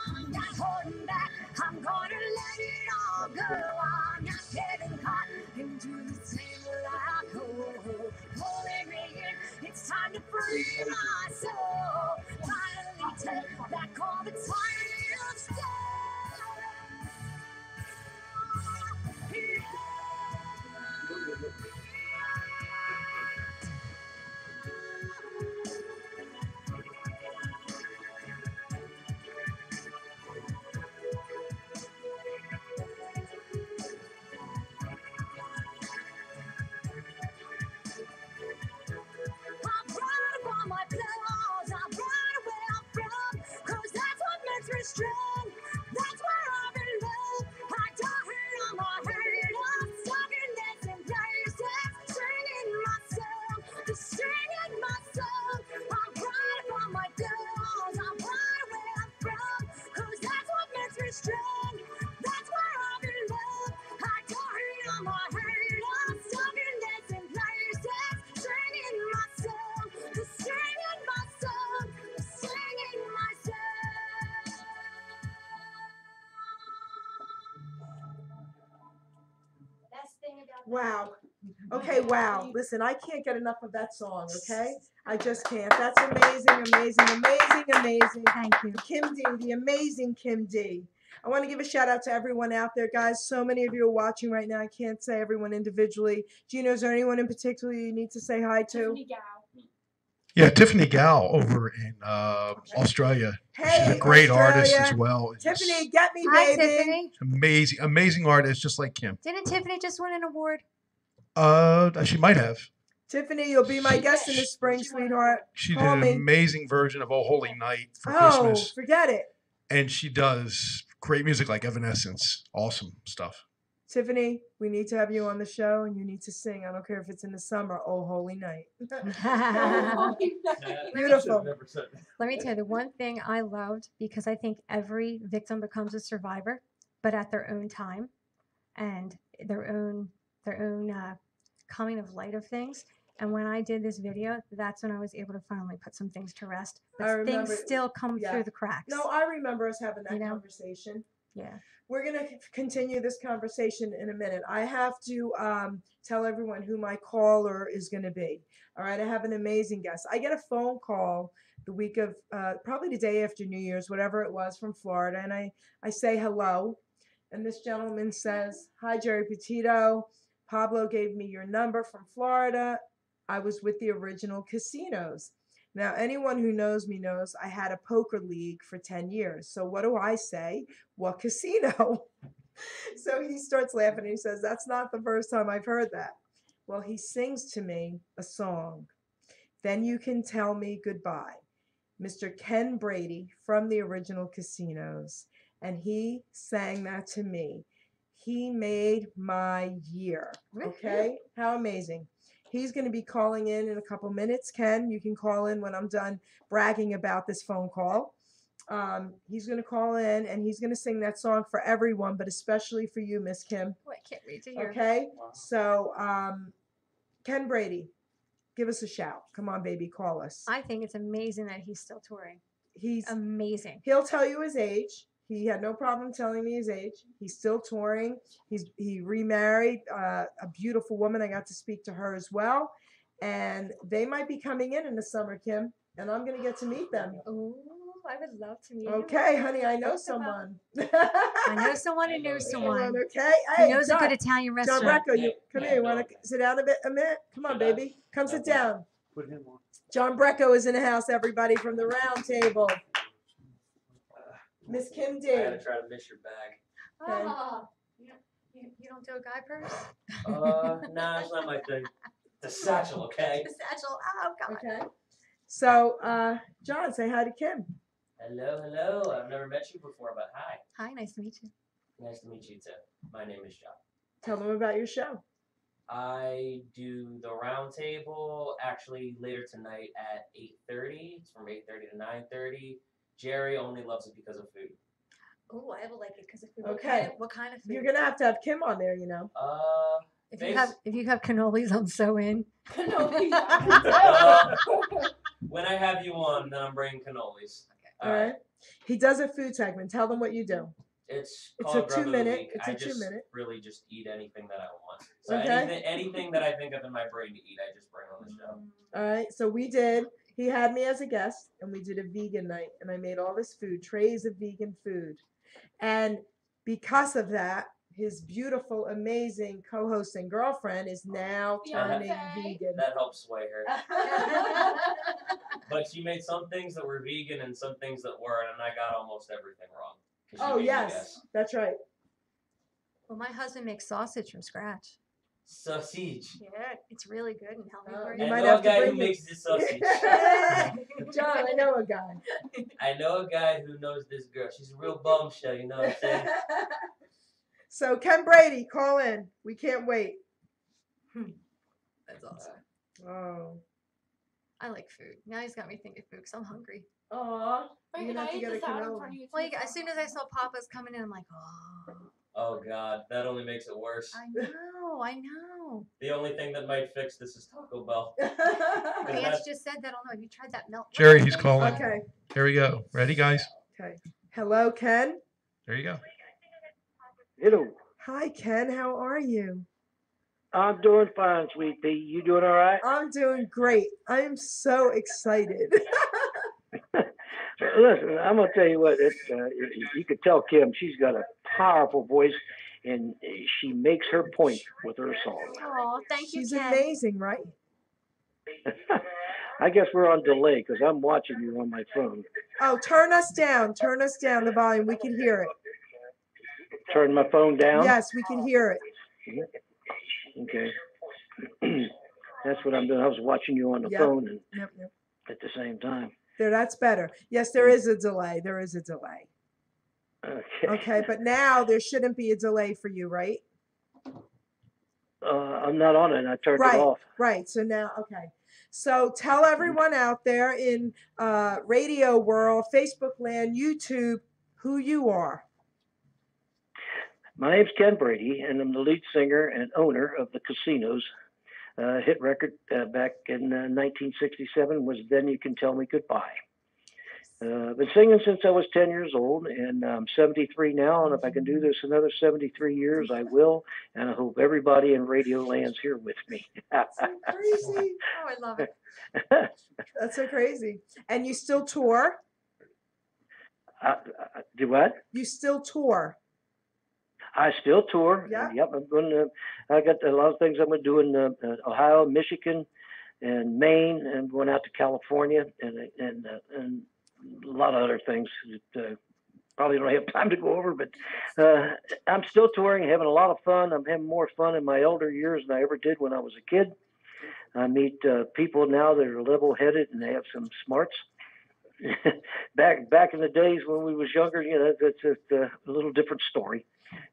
I'm not holding back. I'm gonna let it all go. I'm not getting caught into the same black hole. Pulling me in. It's time to free my soul. Finally take back all the time of stone. I'm proud of all my flaws. Wow. Okay, wow. Listen, I can't get enough of that song, okay? I just can't. That's amazing, amazing, amazing, amazing. Thank you. Kim D, the amazing Kim D. I want to give a shout out to everyone out there, guys. So many of you are watching right now. I can't say everyone individually. Gino, is there anyone in particular you need to say hi to? Tiffany Gow. Yeah, Tiffany Gal over in Australia. She's Hey, a great artist Australia. as well. Tiffany, get me, Hi, baby. Tiffany. Amazing, amazing artist, just like Kim. Didn't Tiffany just win an award? She might have. Tiffany, you'll be my guest in the spring, sweetheart. She did Call an me. amazing version of "Oh Holy Night" for Oh, Christmas, forget it. and she does great music like Evanescence. Awesome stuff. Tiffany, we need to have you on the show, and you need to sing. I don't care if it's in the summer. Oh, holy night. Beautiful. Let me tell you, the one thing I loved, because I think every victim becomes a survivor, but at their own time and their own coming of light of things. And when I did this video, that's when I was able to finally put some things to rest. I But remember- things still come yeah. through the cracks. No, I remember us having that You know? conversation. Yeah. We're going to continue this conversation in a minute. I have to tell everyone who my caller is going to be. All right, I have an amazing guest. I get a phone call the week of, probably the day after New Year's, whatever it was, from Florida, and I say hello. And this gentleman says, "Hi, Geri Petito. Pablo gave me your number from Florida. I was with the original casinos." Now, anyone who knows me knows I had a poker league for 10 years. So what do I say? What casino? So he starts laughing and he says, "That's not the first time I've heard that." Well, he sings to me a song, "Then You Can Tell Me Goodbye." Mr. Ken Brady from the original casinos. And he sang that to me. He made my year. Okay? How amazing. He's going to be calling in a couple minutes. Ken, you can call in when I'm done bragging about this phone call. He's going to call in and he's going to sing that song for everyone, but especially for you, Miss Kim. Oh, I can't wait to hear. Okay? So, Ken Brady, give us a shout. Come on, baby, call us. I think it's amazing that he's still touring. He's Amazing. He'll tell you his age. He had no problem telling me his age. He's still touring. He remarried a beautiful woman. I got to speak to her as well. And they might be coming in the summer, Kim. And I'm going to get to meet them. Oh, I would love to meet Okay, honey, I know someone. I know someone who knows someone. Okay. Who Hey, knows a John, good Italian John restaurant. Brecco, come here. You want to sit down a minute? Come on, baby. Come sit down. Put him on. John Brecco is in the house, everybody, from the round table. Miss Kim D. I had to try to miss your bag. Oh, you don't do a guy purse? Nah, it's not my thing. The satchel, okay? The satchel. Oh, God. Okay. So, John, say hi to Kim. Hello, hello. I've never met you before, but hi. Hi, nice to meet you. Nice to meet you too. My name is John. Tell them about your show. I do the round table actually later tonight at 8:30. It's from 8:30 to 9:30. Geri only loves it because of food. Oh, I will like it because of food. Okay. What kind of food? You're gonna have to have Kim on there, you know. if you have cannolis, I'm so in. When I have you on, then I'm bringing cannolis. All right. He does a food segment. Tell them what you do. It's a called Grub of the 2-minute. Week. It's I a just 2-minute. really just eat anything that I want. So Okay. anything that I think of in my brain to eat, I just bring on the show. All right. So we did. He had me as a guest, and we did a vegan night, and I made all this food, trays of vegan food, and because of that, his beautiful, amazing co-host and girlfriend is now turning vegan. That helps sway her. But she made some things that were vegan and some things that weren't, and I got almost everything wrong. 'Cause she Oh made me yes, guess. that's right. Well, my husband makes sausage from scratch. Sausage. Yeah, it's really good and healthy for You I you. might know have a to guy who bring it. makes this sausage. John, I know a guy. I know a guy who knows this girl. She's a real bombshell, you know what I'm saying? So Ken Brady, call in. We can't wait. That's awesome. Oh. I like food. Now he's got me thinking food because I'm hungry. Aw. Wait, You're can gonna I have to eat get the a salad in canola. front of you? Like as soon as I saw Papa's coming in, I'm like, oh, Oh God, that only makes it worse. I know. The only thing that might fix this is Taco Bell. Vance just said that. I don't know. Have you tried that milk? Jerry, he's calling. Okay. Here we go. Ready, guys? Okay. Hello, Ken. There you go. Hello. Hi, Ken. How are you? I'm doing fine, sweet pea. You doing all right? I'm doing great. I am so excited. Listen, I'm gonna tell you what. You could tell Kim. She's got a powerful voice, and she makes her point with her song. Oh, thank you, She's Ken. amazing, right? I guess we're on delay because I'm watching you on my phone. Oh, turn us down. Turn us down the volume. We can hear it. Turn my phone down. Yes, we can hear it. Okay. That's what I'm doing. I was watching you on the Yep. phone and Yep. at the same time. There, that's better. Yes, there is a delay. There is a delay. Okay. Okay, but now there shouldn't be a delay for you, right? I'm not on it. I turned Right, it off. right. So now, okay. So tell everyone out there in radio world, Facebook land, YouTube, who you are. My name's Ken Brady, and I'm the lead singer and owner of the Casinos. Hit record back in 1967 was Then You Can Tell Me Goodbye. I've been singing since I was 10 years old, and I'm 73 now, and if I can do this another 73 years, I will, and I hope everybody in radio land's here with me. That's so crazy. Oh, I love it. That's so crazy. And you still tour? Do what? You still tour? I still tour. Yeah. Yep, I'm going to. I got a lot of things I'm going to do in Ohio, Michigan, and Maine, and going out to California, and a lot of other things that probably don't have time to go over. But I'm still touring, having a lot of fun. I'm having more fun in my elder years than I ever did when I was a kid. I meet people now that are level-headed and they have some smarts. back in the days when we was younger, that's just a little different story.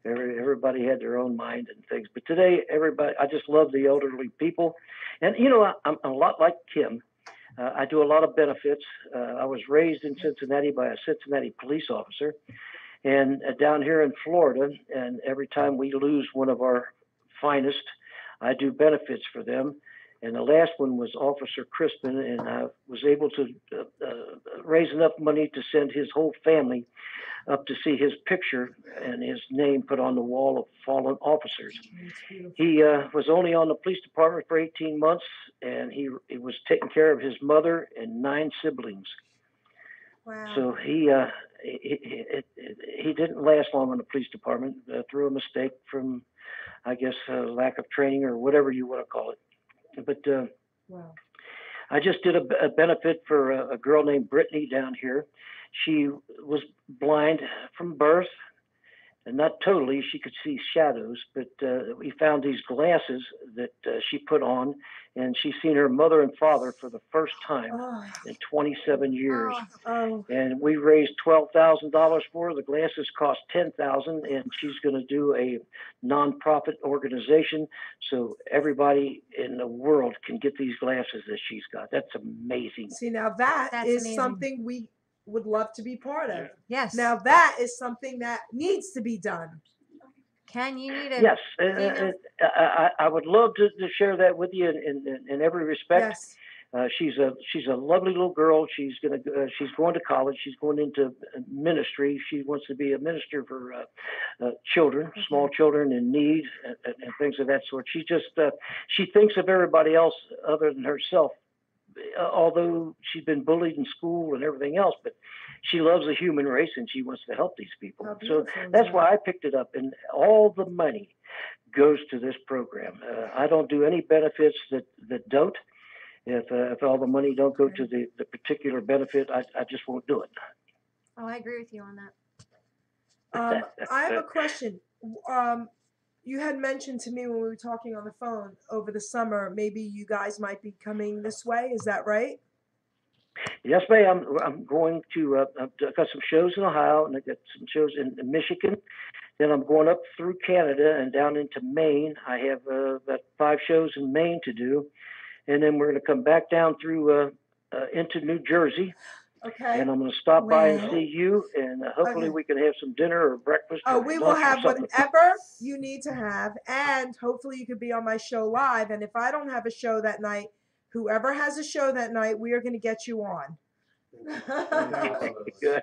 Everybody had their own mind and things, but today I just love the elderly people, and I'm a lot like Kim. I do a lot of benefits. I was raised in Cincinnati by a Cincinnati police officer, and down here in Florida, and every time we lose one of our finest, I do benefits for them. And the last one was Officer Crispin, and I was able to raise enough money to send his whole family up to see his picture and his name put on the wall of fallen officers. He was only on the police department for 18 months, and he was taking care of his mother and 9 siblings. Wow. So he didn't last long on the police department through a mistake from, I guess, lack of training or whatever you want to call it. But wow. I just did a benefit for a girl named Brittany down here. She was blind from birth, and not totally. She could see shadows, but we found these glasses that she put on, and she's seen her mother and father for the first time in 27 years. Oh. And we raised $12,000 for her. The glasses cost $10,000, and she's going to do a nonprofit organization so everybody in the world can get these glasses that she's got. That's amazing. See, now that's amazing. something we would love to be part of. Yes. Now that is something that needs to be done. Ken, you need a Yes, I would love to share that with you in every respect. Yes. She's a lovely little girl. She's going to college. She's going into ministry. She wants to be a minister for children, small children in need, and things of that sort. She thinks of everybody else other than herself. Although she's been bullied in school and everything else, but she loves the human race and she wants to help these people. So that's why I picked it up, and all the money goes to this program. I don't do any benefits that don't. If all the money don't go to the particular benefit, I just won't do it. Oh, I agree with you on that. I have a question. You had mentioned to me when we were talking on the phone over the summer, maybe you guys might be coming this way. Is that right? Yes, ma'am. I'm going to. I've got some shows in Ohio, and I got some shows in Michigan. Then I'm going up through Canada and down into Maine. I have about 5 shows in Maine to do, and then we're going to come back down through into New Jersey. Okay. And I'm going to stop by and see you, and hopefully we can have some dinner or breakfast. Oh, or we will lunch or have something. whatever you need to have, and hopefully you could be on my show live. And if I don't have a show that night, whoever has a show that night, we are going to get you on. Good.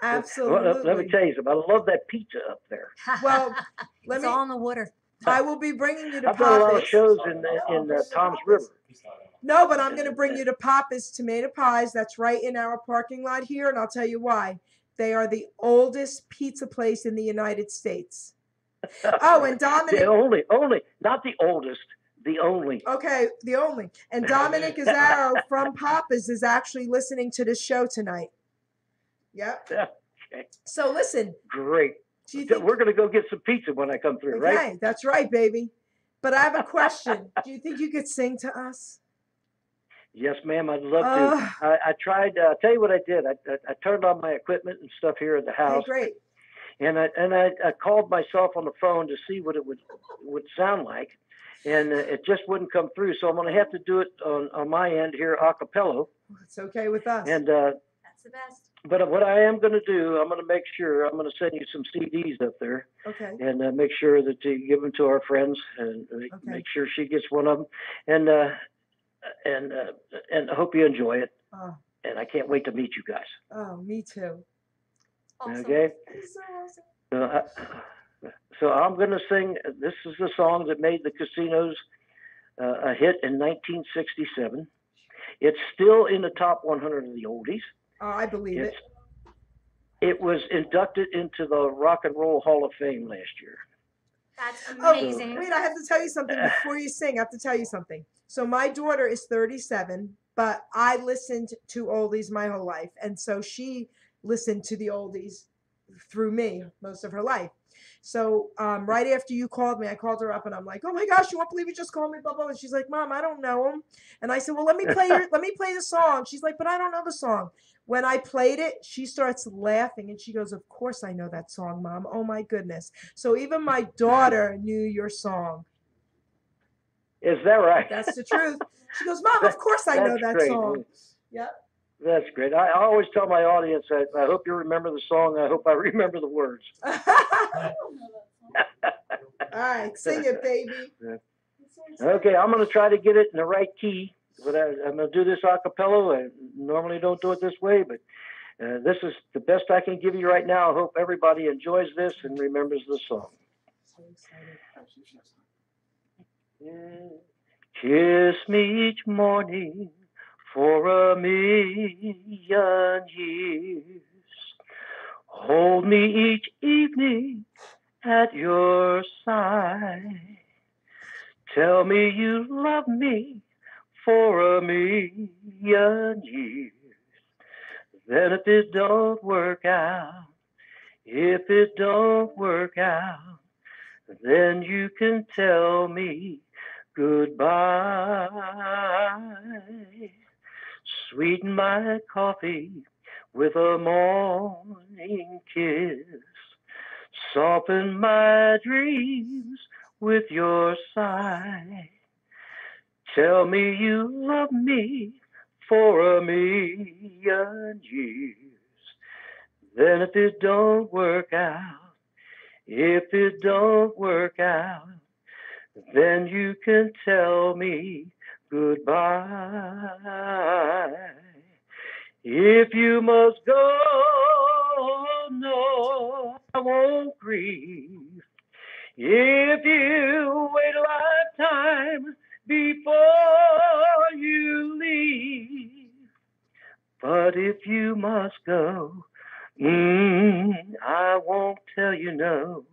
Absolutely. Well, let me tell you something. I love that pizza up there. Well, let it's me. all in the water. I will be bringing you to I've done a lot of Papa's. shows in Tom's River. No, but I'm going to bring you to Papa's Tomato Pies. That's right in our parking lot here, and I'll tell you why. They are the oldest pizza place in the United States. Oh, and Dominic. The only, not the oldest, the only. Okay, the only. And Dominic Azaro from Papa's is actually listening to this show tonight. Yep. Okay. So listen. Great. We're going to go get some pizza when I come through, right? Okay, that's right, baby. But I have a question. Do you think you could sing to us? Yes, ma'am. I'd love to. I tried. I'll tell you what I did. I turned on my equipment and stuff here at the house. Okay, great. And I called myself on the phone to see what it would sound like, and it just wouldn't come through. So I'm going to have to do it on my end here, a cappella. It's okay with us. And That's the best. but what I am going to do, I'm going to make sure I'm going to send you some CDs up there. Okay. And make sure that you give them to our friends, and make sure she gets one of them. And I hope you enjoy it. Oh. And I can't wait to meet you guys. Oh, me too. Awesome. Okay. So awesome. So I'm going to sing. This is the song that made the Casinos a hit in 1967. It's still in the top 100 of the oldies. Oh, I believe it. It was inducted into the Rock and Roll Hall of Fame last year. That's amazing. amazing. Wait, I have to tell you something before you sing. I have to tell you something. So my daughter is 37, but I listened to oldies my whole life. And so she listened to the oldies through me most of her life. So right after you called me, I called her up and I'm like, oh my gosh, you won't believe you just called me, blah, blah. And she's like, Mom, I don't know him. And I said, well, let me play the song. She's like, but I don't know the song. When I played it, she starts laughing and she goes, of course I know that song, Mom. Oh my goodness. So even my daughter knew your song. Is that right? That's the truth. She goes, Mom, of course I know that great. song. Yep. That's great. I always tell my audience, I hope you remember the song. I hope I remember the words. All right, sing it, baby. Okay, I'm going to try to get it in the right key. But I'm going to do this a cappella. I normally don't do it this way, but this is the best I can give you right now. I hope everybody enjoys this and remembers the song. Kiss me each morning for 1,000,000 years. Hold me each evening at your side. Tell me you love me for 1,000,000 years. Then if it don't work out, then you can tell me goodbye. Sweeten my coffee with a morning kiss. Soften my dreams with your sigh. Tell me you love me for 1,000,000 years. Then if it don't work out, then you can tell me goodbye. If you must go, no, I won't grieve. If you wait a lifetime before you leave. But if you must go, I won't tell you no,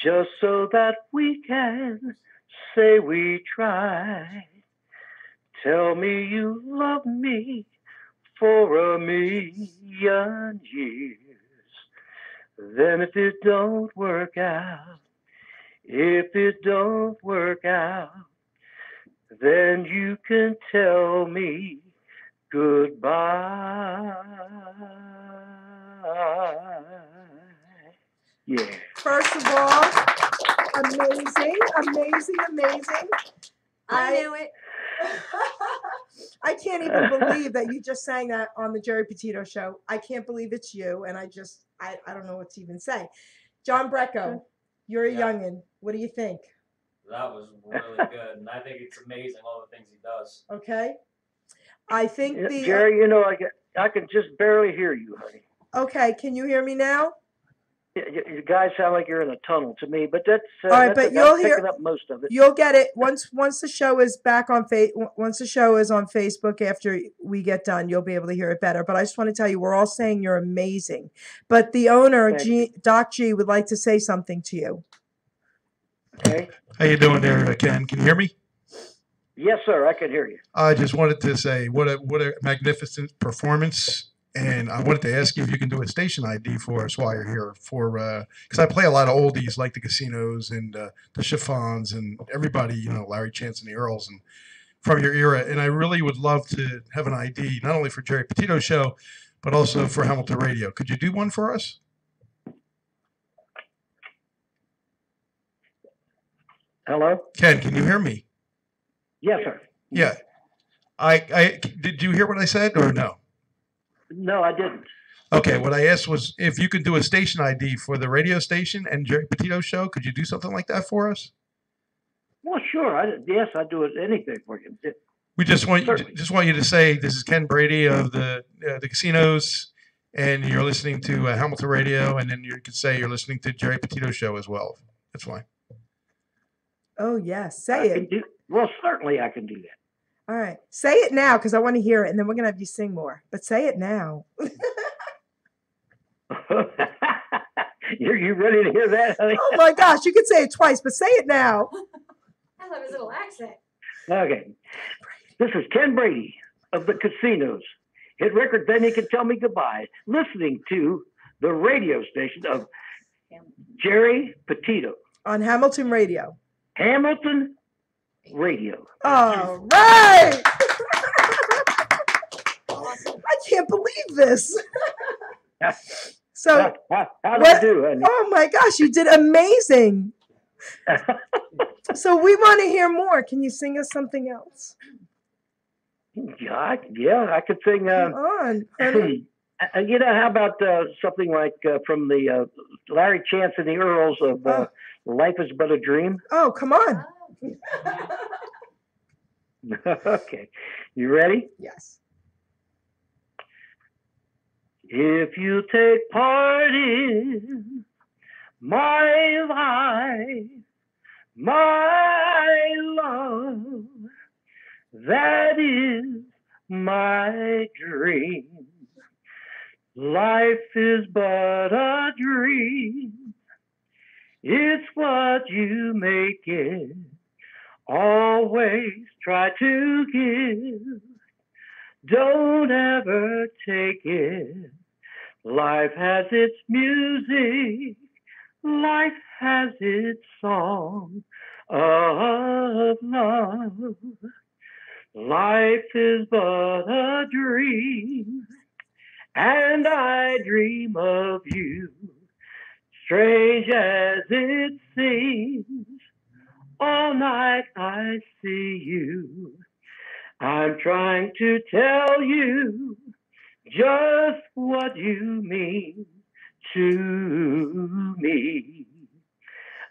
just so that we can say we tried. Tell me you love me for 1,000,000 years. Then if it don't work out, then you can tell me goodbye. Yeah. First of all, amazing. I knew it. I can't even believe that you just sang that on the Geri Petito show. I can't believe it's you, and I don't know what to even say. John Brecco, you're a youngin'. What do you think? That was really good, and I think it's amazing all the things he does. Okay. I think the Geri, I can just barely hear you, honey. Okay, can you hear me now? You guys sound like you're in a tunnel to me, but that's All right, but you'll picking hear. up most of it. You'll get it once the show is back on once the show is on Facebook after we get done, you'll be able to hear it better. But I just want to tell you, we're all saying you're amazing. But the owner, Doc G, would like to say something to you. Okay. How you doing there, Ken? Can you hear me? Yes, sir. I can hear you. I just wanted to say what a magnificent performance. And I wanted to ask you if you can do a station ID for us while you're here, because I play a lot of oldies like the Casinos and the Chiffons and everybody, you know, Larry Chance and the Earls and from your era. And I really would love to have an ID, not only for Geri Petito's show, but also for Hamilton Radio. Could you do one for us? Hello? Ken, can you hear me? Yes, sir. Yeah. Did you hear what I said or no? No, I didn't. Okay, what I asked was if you could do a station ID for the radio station and Geri Petito's show. Could you do something like that for us? Well, sure. Yes, I'd do anything for you. We just want Certainly. you to say this is Ken Brady of the Casinos, and you're listening to Hamilton Radio, and then you could say you're listening to Geri Petito's show as well. That's fine. Oh yes, say it. Well, certainly I can do that. All right, say it now because I want to hear it, and then we're gonna have you sing more. But say it now. You ready to hear that, honey? Oh my gosh, you could say it twice, but say it now. I love his little accent. Okay. This is Ken Brady of the Casinos. Hit record, then you can tell me goodbye. Listening to the radio station of Geri Petito. On Hamilton Radio. Hamilton Radio. All right. I can't believe this. So how did I do, honey? Oh my gosh, you did amazing. So we want to hear more. Can you sing us something else? Yeah, I could sing. Come on, honey. You know, how about something like from the Larry Chance and the Earls of "Life Is But a Dream"? Oh, come on. Okay, you ready? Yes. If you take part in my life, my love, that is my dream. Life is but a dream. It's what you make it. Always try to give. Don't ever take it. Life has its music. Life has its song of love. Life is but a dream, and I dream of you. Strange as it seems, all night I see you. I'm trying to tell you just what you mean to me.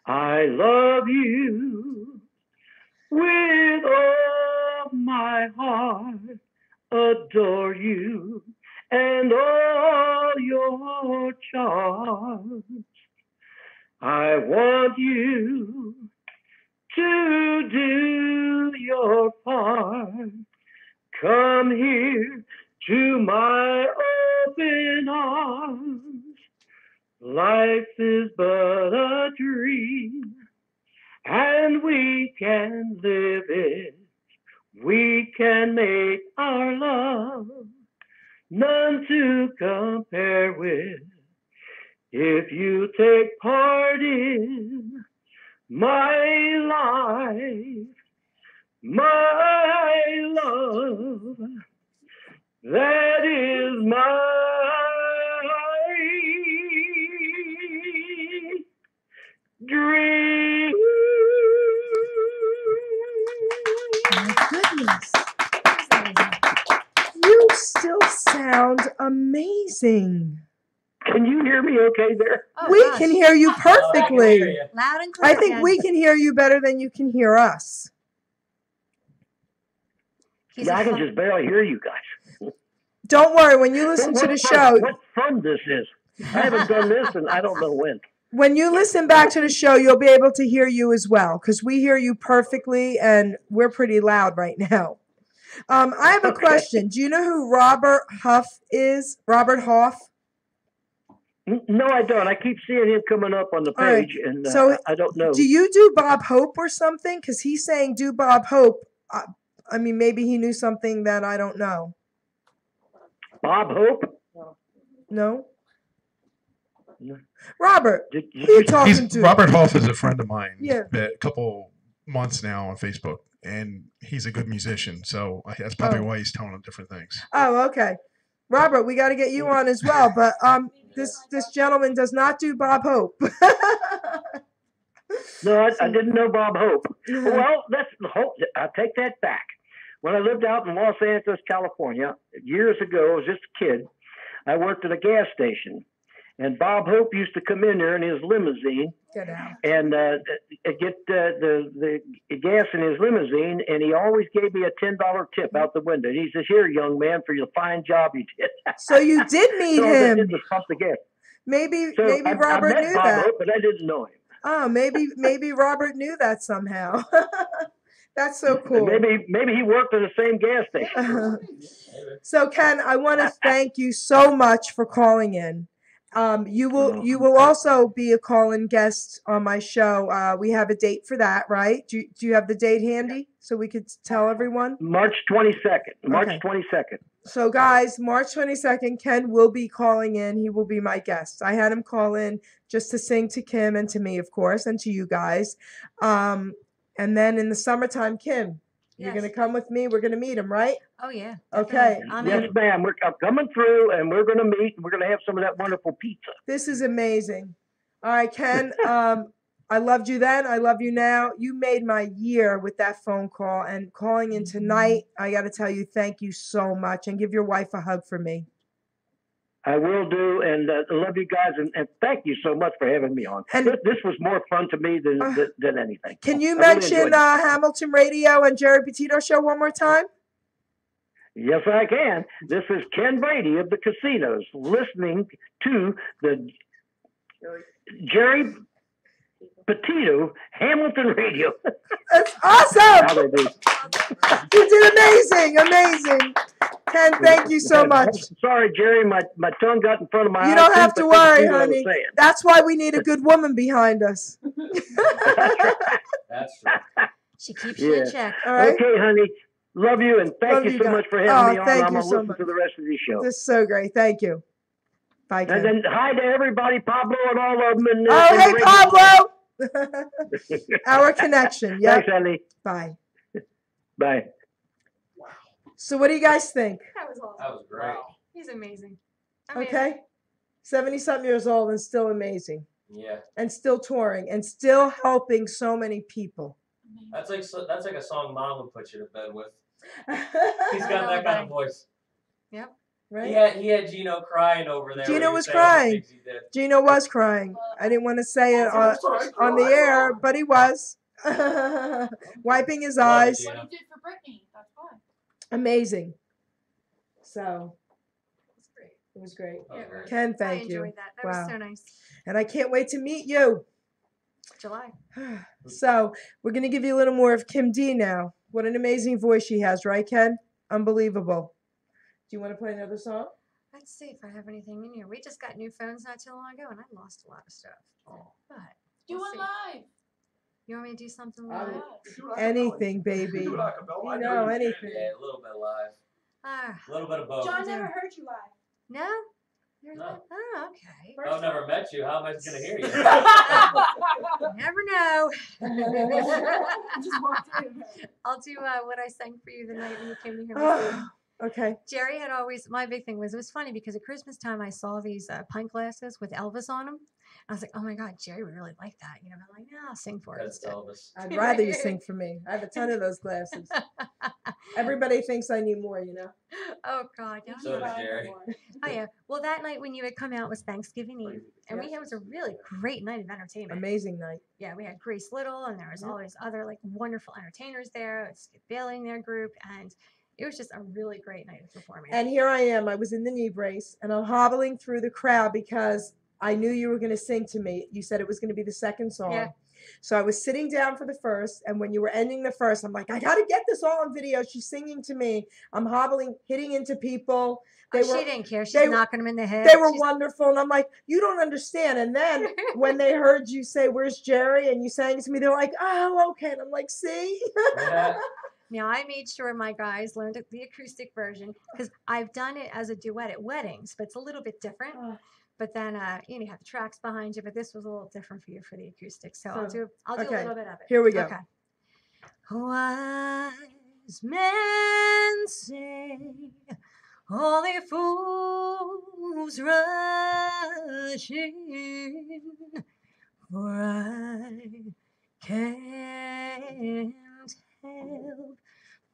I love you with all my heart, adore you and all your charms. I want you to do your part. Come here to my open arms. Life is but a dream, and we can live it. We can make our love none to compare with. If you take part in my life, my love, that is my dream. My goodness. You still sound amazing. Can you hear me okay there? Oh, We gosh. can hear you perfectly. Loud and clear. I think Ken. we can hear you better than you can hear us. He's Yeah, a I can fun- just barely hear you guys. Don't worry, when you listen to the show, What fun this is. I haven't done this and I don't know when. When you listen back to the show, you'll be able to hear you as well, because we hear you perfectly, and we're pretty loud right now. I have a question. Do you know who Robert Huff is? Robert Hoff? No, I don't. I keep seeing him coming up on the All right. page, and So, I don't know. Do you do Bob Hope or something? Because he's saying do Bob Hope. I mean, maybe he knew something that I don't know. Bob Hope? No? No. Robert, Did who you you- talking to? Robert Hoff is a friend of mine. Yeah. A couple months now on Facebook, and he's a good musician. So that's probably Oh. why he's telling him different things. Oh, okay. Robert, we got to get you on as well. But this gentleman does not do Bob Hope. No, I didn't know Bob Hope. Well, that's the Hope. I take that back. When I lived out in Los Angeles, California, years ago, I was just a kid. I worked at a gas station, and Bob Hope used to come in there in his limousine Get out. and get the gas in his limousine, and he always gave me a $10 tip out the window. He says, "Here, young man, for your fine job you did." So you did meet So all I him. did was pump the gas. Maybe So I Robert met knew Bob that. Hope, but I didn't know him. Oh, maybe Robert knew that somehow. That's so And cool. maybe he worked at the same gas station. So Ken, I want to thank you so much for calling in. You will also be a call-in guest on my show. We have a date for that, right? Do you have the date handy so we could tell everyone? March 22nd. March Okay. 22nd. So guys, March 22nd, Ken will be calling in. He will be my guest. I had him call in just to sing to Kim and to me, of course, and to you guys. And then in the summertime, Kim, you're Yes. gonna come with me. We're gonna meet him, right? Oh yeah. Okay. definitely. I'm Yes, in. ma'am. I'm coming through, and we're going to meet, and we're going to have some of that wonderful pizza. This is amazing. All right, Ken. I loved you then. I love you now. You made my year with that phone call and calling in tonight. I got to tell you, thank you so much, and give your wife a hug for me. I will do, and I love you guys, and thank you so much for having me on. And- This was more fun to me than anything. Can you I really mention enjoyed it. Hamilton Radio and Geri Petito show one more time? Yes, I can. This is Ken Brady of the Casinos, listening to the Geri Petito Hamilton Radio. That's How awesome. they do. You did amazing. Ken, thank you so much. Sorry, Jerry, my tongue got in front of my You eyes. don't have but to I couldn't worry, see what I was honey. saying. That's why we need a good woman behind us. That's true. She keeps you in Yeah. check. All right. Okay, honey. Love you, and thank Love you you so guys. much for having me on. Thank I'm you going to so listen much. to the rest of the show. This is so great. Thank you. Bye, And Ken. then hi to everybody, Pablo and all of them. In Oh, in the hey, radio. Pablo. Our connection. Yep. Thanks, honey. Bye. Bye. So what do you guys think? That was awesome. That was great. He's amazing. Amazing. Okay. 70-something years old and still amazing. Yeah, And still touring and still helping so many people. that's like a song Mom would put you to bed with. He's He's got that kind of voice. right? He had Gino crying over there. Gino when he was saying all the crying. things he did. Gino was crying. I didn't want to say it on the air, but he was. Wiping his Love you, eyes. Gino. What he did for Brittany. That's why. Amazing. So It's great. it was great. That was great. Ken, I thank you. enjoyed that. That Wow. was so nice. And I can't wait to meet you. July. So we're going to give you a little more of Kim D now. What an amazing voice she has, right, Ken? Unbelievable. Do you want to play another song? Let's see if I have anything in here. We just got new phones not too long ago, and I lost a lot of stuff. But Do we'll it see. live. You want me to do something I live? would- Anything, baby. You know, anything. Yeah, a little bit live. Ah, A little bit of both. John never heard you live. no? You're No. not? Oh, okay. I've never met you. How am I going to hear you? You never know. Just walked in. I'll do what I sang for you the night when you came to hear me sing. Okay. Jerry had always, my big thing was, it was funny because at Christmas time I saw these pint glasses with Elvis on them. I was like, oh my God, Jerry would really like that. You know, I'm like, no, I'll sing for it Because it's instead. Elvis. I'd rather you sing for me. I have a ton of those glasses. Everybody thinks I need more, you know? Oh God. Yeah. So does Jerry. Oh yeah. Well, that night when you had come out was Thanksgiving Eve, and it was a really great night of entertainment. Amazing night. Yeah, we had Grace Little, and there was all these other like wonderful entertainers there. Skip Bailey in their group, and it was just a really great night of performing. And here I am. I was in the knee brace, and I'm hobbling through the crowd because I knew you were going to sing to me. You said it was going to be the second song. Yeah. So I was sitting down for the first, and when you were ending the first, I'm like, I got to get this all on video. She's singing to me. I'm hobbling, hitting into people. She didn't care. She's they- knocking them in the head. They were She's- wonderful. And I'm like, you don't understand. And then when they heard you say, where's Geri? And you sang it to me, they're like, oh, okay. And I'm like, see? Yeah. Now, I made sure my guys learned the acoustic version because I've done it as a duet at weddings, but it's a little bit different. But then, you have the tracks behind you, but this was a little different for you for the acoustic. So I'll do a little bit of it. Here we go. Okay. Wise men say only fools rush in, for I can't help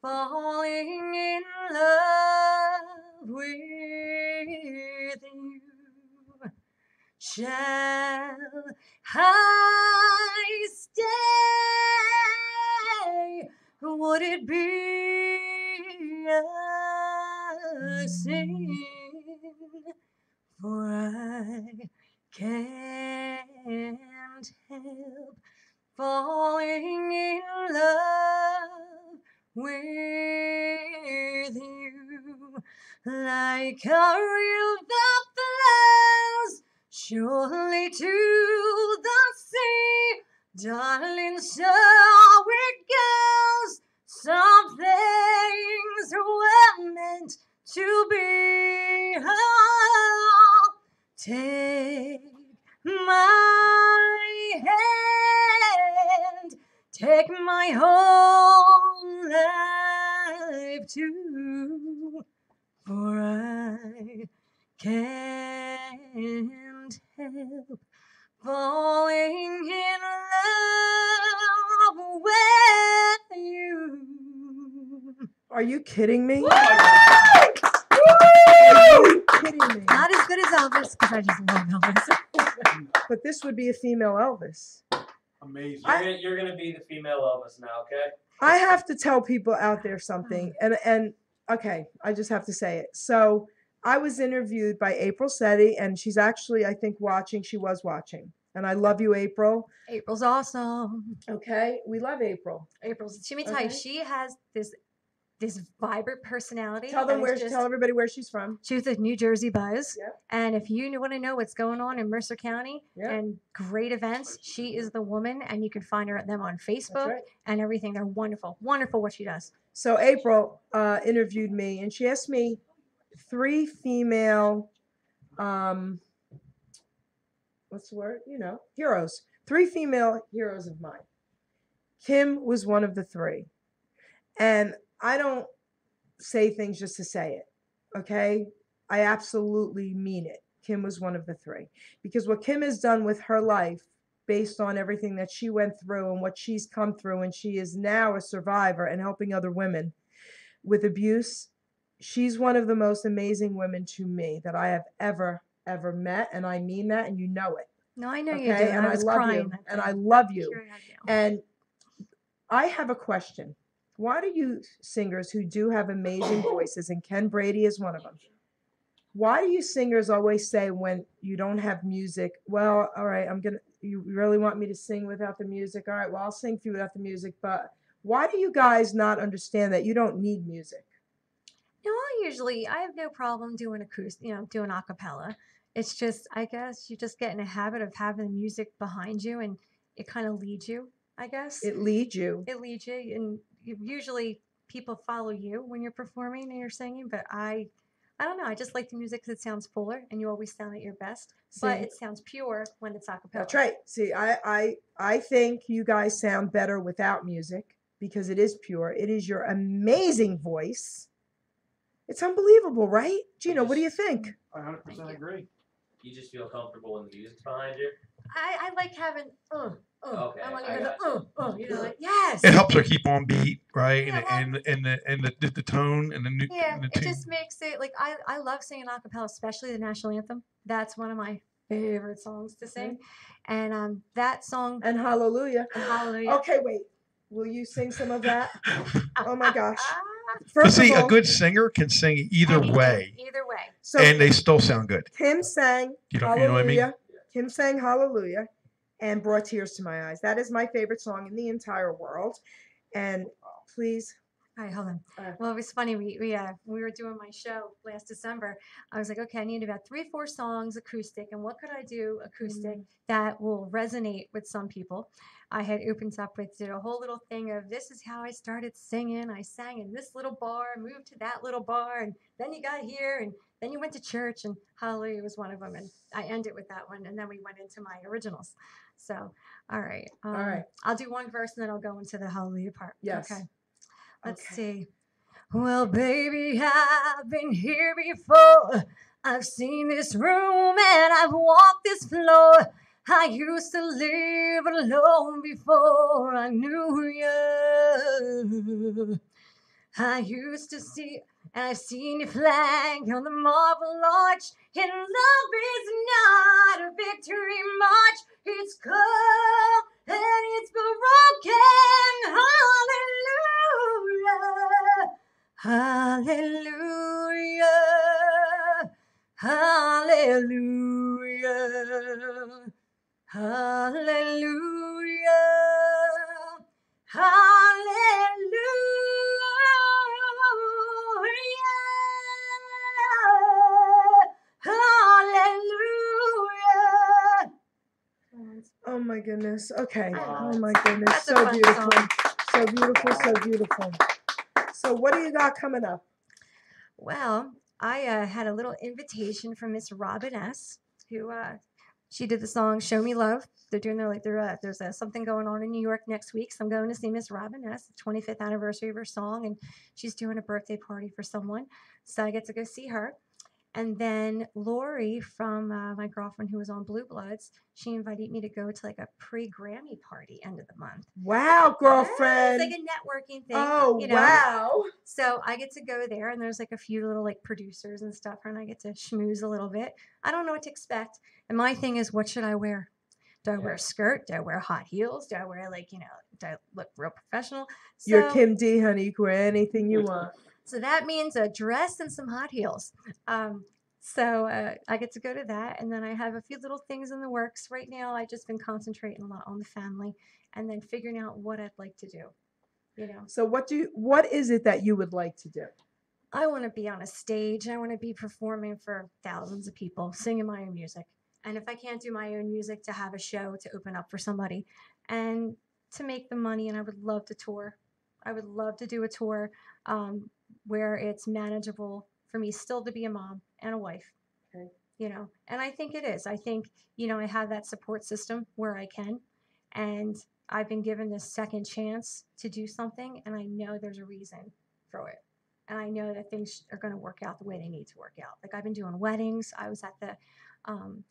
falling in love with you. Shall I stay? Would it be a sin? For I can't help falling in love with you, like a river flows surely to the sea, darling, so it goes. Some things were meant to be. Oh, take my hand, take my whole life too, for I can't help falling in love with you. Are you kidding me? Oh my God. Are you kidding me? Not as good as Elvis, because I just love Elvis. But this would be a female Elvis. Amazing. You're gonna be the female Elvis now, okay? I have to tell people out there something, and okay, I just have to say it. So I was interviewed by April Setti, and she's actually, I think, watching. She was watching, and I love you, April. April's awesome. Okay, we love April. Let me tell you, Okay. she has this vibrant personality. Tell them that is tell everybody where she's from. She's the New Jersey Buzz. Yep. And if you want to know what's going on in Mercer County Yep. and great events, she is the woman, and you can find her them on Facebook right. and everything. They're wonderful. Wonderful what she does. So April interviewed me, and she asked me 3 female, what's the word? Heroes. 3 female heroes of mine. Kim was one of the 3. And I don't say things just to say it, okay? I absolutely mean it. Kim was one of the 3. Because what Kim has done with her life, based on everything that she went through and what she's come through, and she is now a survivor and helping other women with abuse, she's one of the most amazing women to me that I have ever met, and I mean that, and you know it. No, I know you do. Okay, and I was love crying you, that and day. I love you. Sure, I do. And I have a question. Why do you singers who do have amazing voices, and Ken Brady is one of them, why do you singers always say when you don't have music, well, all right, you really want me to sing without the music? All right, well, I'll sing for you without the music. But why do you guys not understand that you don't need music? No, I have no problem doing doing a cappella. It's just, I guess, you just get in a habit of having the music behind you, and it kind of leads you, I guess. It leads you. It leads you, and usually people follow you when you're performing and you're singing, but I don't know. I just like the music because it sounds fuller, and you always sound at your best. But See? it sounds pure when it's a cappella. That's right. See, I think you guys sound better without music because it is pure. It is your amazing voice. It's unbelievable, right? Gina, what do you think? I 100% agree. You just feel comfortable when the music's behind you? I like having Okay, I want to I hear got the like yes. It helps her keep on beat, right? Yeah, and the tone and the new. Yeah, and the it tune. just makes it like I love singing a cappella, especially the national anthem. That's one of my favorite songs to sing, and that song And Hallelujah. and Hallelujah. Okay, wait. Will you sing some of that? Oh my gosh. But First see, of a all, good singer can sing either Anything, way, Either way. so and they still sound good. Kim sang You know Hallelujah. what I mean? Kim sang Hallelujah and brought tears to my eyes. That is my favorite song in the entire world. And please. All right, hold on. Uh, Well, it was funny. We were doing my show last December. I was like, okay, I need about 3-4 songs acoustic, and what could I do acoustic that will resonate with some people? I had opened up with did a whole little thing of this is how I started singing. I sang in this little bar, moved to that little bar, and then you got here, and then you went to church, and Hallelujah was one of them. And I ended with that one, and then we went into my originals. So, all right. All right. I'll do one verse, and then I'll go into the Hallelujah part. Yes. Okay. Let's Okay. see. Well, baby, I've been here before. I've seen this room and I've walked this floor. I used to live alone before I knew you. I used to see, and I've seen your flag on the marble arch. And love is not a victory march. It's cold and it's broken. Hallelujah. Hallelujah. Hallelujah. Hallelujah. Oh my goodness. Okay. Wow. Oh my goodness. That's a So fun beautiful. song. So beautiful. So beautiful. So what do you got coming up? Well, I had a little invitation from Miss Robin S., who she did the song "Show Me Love." They're doing there's something going on in New York next week, so I'm going to see Miss Robin S. 25th anniversary of her song, and she's doing a birthday party for someone, so I get to go see her. And then Lori from my girlfriend who was on Blue Bloods, she invited me to go to like a pre-Grammy party end of the month. Wow, girlfriend. It's like a networking thing. Oh, you know? wow. So I get to go there, and there's like a few little like producers and stuff, and I get to schmooze a little bit. I don't know what to expect. And my thing is, what should I wear? Do I wear a skirt? Do I wear hot heels? Do I wear do I look real professional? You're Kim D, honey. You can wear anything you want. So that means a dress and some hot heels. So I get to go to that, and then I have a few little things in the works. Right now, I've just been concentrating a lot on the family, and then figuring out what I'd like to do. You know. So what is it that you would like to do? I want to be on a stage. I want to be performing for thousands of people, singing my own music. And if I can't do my own music, to have a show to open up for somebody and to make the money. And I would love to tour. I would love to do a tour where it's manageable for me still to be a mom and a wife. Okay. You know, and I think it is. I think, I have that support system where I can. And I've been given this second chance to do something, and I know there's a reason for it. And I know that things are going to work out the way they need to work out. Like I've been doing weddings. I was at the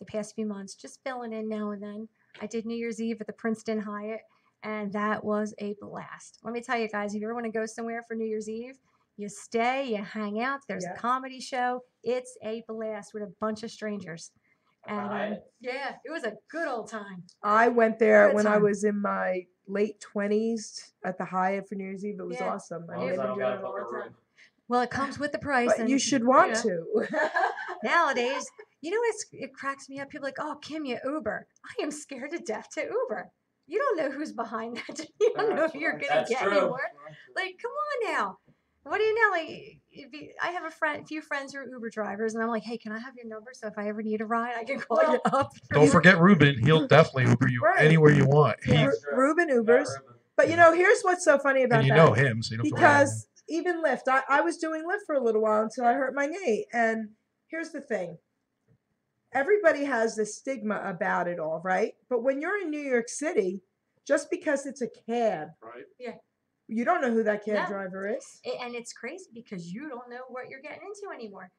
past few months just filling in now and then. I did New Year's Eve at the Princeton Hyatt, and that was a blast. Let me tell you guys, if you ever want to go somewhere for New Year's Eve, you stay, you hang out. There's a comedy show. It's a blast with a bunch of strangers. And yeah, it was a good old time. I went there Good when I time. was in my late 20s at the Hyatt for New Year's Eve. It was Yeah. awesome. As long as I don't gotta book a room. Well, it comes with the price. But and, you should want know, to. Nowadays, it cracks me up. People are like, oh, Kim, you Uber. I am scared to death to Uber. You don't know who's behind that. You don't know if you're going to That's get true. anywhere. Like, come on now. What do you know? Like, I have a few friends who are Uber drivers, and I'm like, hey, can I have your number so if I ever need a ride, I can call you up? Don't forget Ruben. He'll definitely Uber you Right. anywhere you want. Yeah. Ruben Ubers. But here's what's so funny about And you that. know him, so you don't have to worry. Because even Lyft, I was doing Lyft for a little while until I hurt my knee. And here's the thing. Everybody has this stigma about it all, right? But when you're in New York City, just because it's a cab, Right. Yeah. you don't know who that cab No. driver is. And it's crazy because you don't know what you're getting into anymore.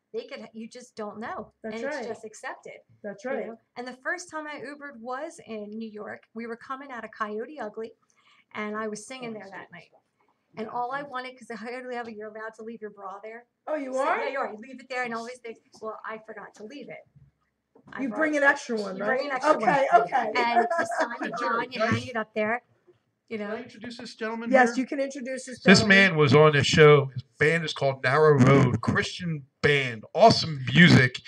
You just don't know. That's and right. it's just accepted. That's you right. know? And the first time I Ubered was in New York. We were coming out of Coyote Ugly, and I was singing there that night. And all I wanted, because the Coyote Ugly, you're allowed to leave your bra there. Oh, you So, are? yeah, you are. You leave it there, and always think, well, I forgot to leave it. You bring an extra one, You right? bring an extra okay, one. okay. And you sign it on, you hang it up there. You Can I know, introduce this gentleman Yes, here? you can introduce this This gentleman. man was on the show. His band is called Narrow Road, Christian band. Awesome music.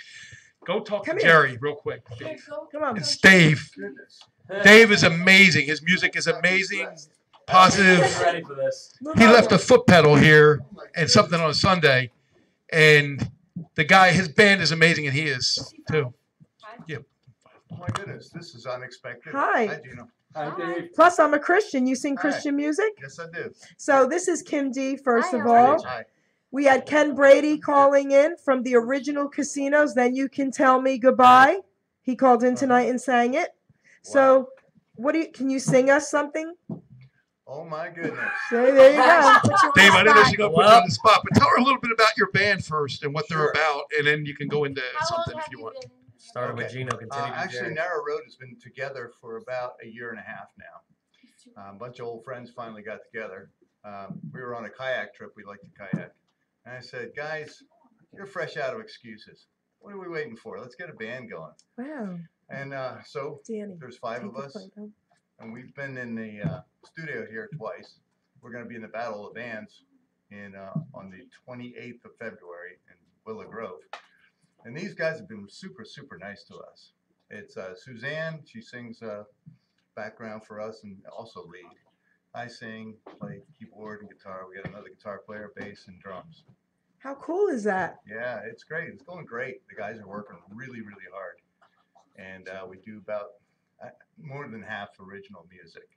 Go talk Come to here. Jerry real quick. Here, go. Come on. It's Dave. Goodness. Dave is amazing. His music is amazing, positive. I'm ready for this. He left a foot pedal here and something on Sunday, and the guy, his band is amazing, and he is too. Oh my goodness, this is unexpected. Hi. Hi, Gino. Hi, Dave. Plus, I'm a Christian. You sing Hi. Christian music? Yes, I do. So this is Kim D, first Hi, of how are all. Hi. We had Ken Brady calling in from the original Casinos. Then You Can Tell Me Goodbye. He called in tonight and sang it. So can you sing us something? Oh my goodness. Say, there you go. Dave, I know this is going to put you Well- on the spot, but tell her a little bit about your band first and what they're Sure. about, and then you can go into How long something if have you you want. been? Started with Okay. Gino, continued with Actually, Jerry. Narrow Road has been together for about a year and a half now. A bunch of old friends finally got together. We were on a kayak trip. We like to kayak. And I said, guys, you're fresh out of excuses. What are we waiting for? Let's get a band going. Wow. And so Danny. there's 5 take of the us. plate home. And we've been in the studio here twice. We're going to be in the Battle of the Bands on the 28th of February in Willow Grove. And these guys have been super, super nice to us. It's Suzanne. She sings background for us and also lead. I sing, play keyboard and guitar. We got another guitar player, bass, and drums. How cool is that? Yeah, it's great. It's going great. The guys are working really, really hard. And we do about more than half original music.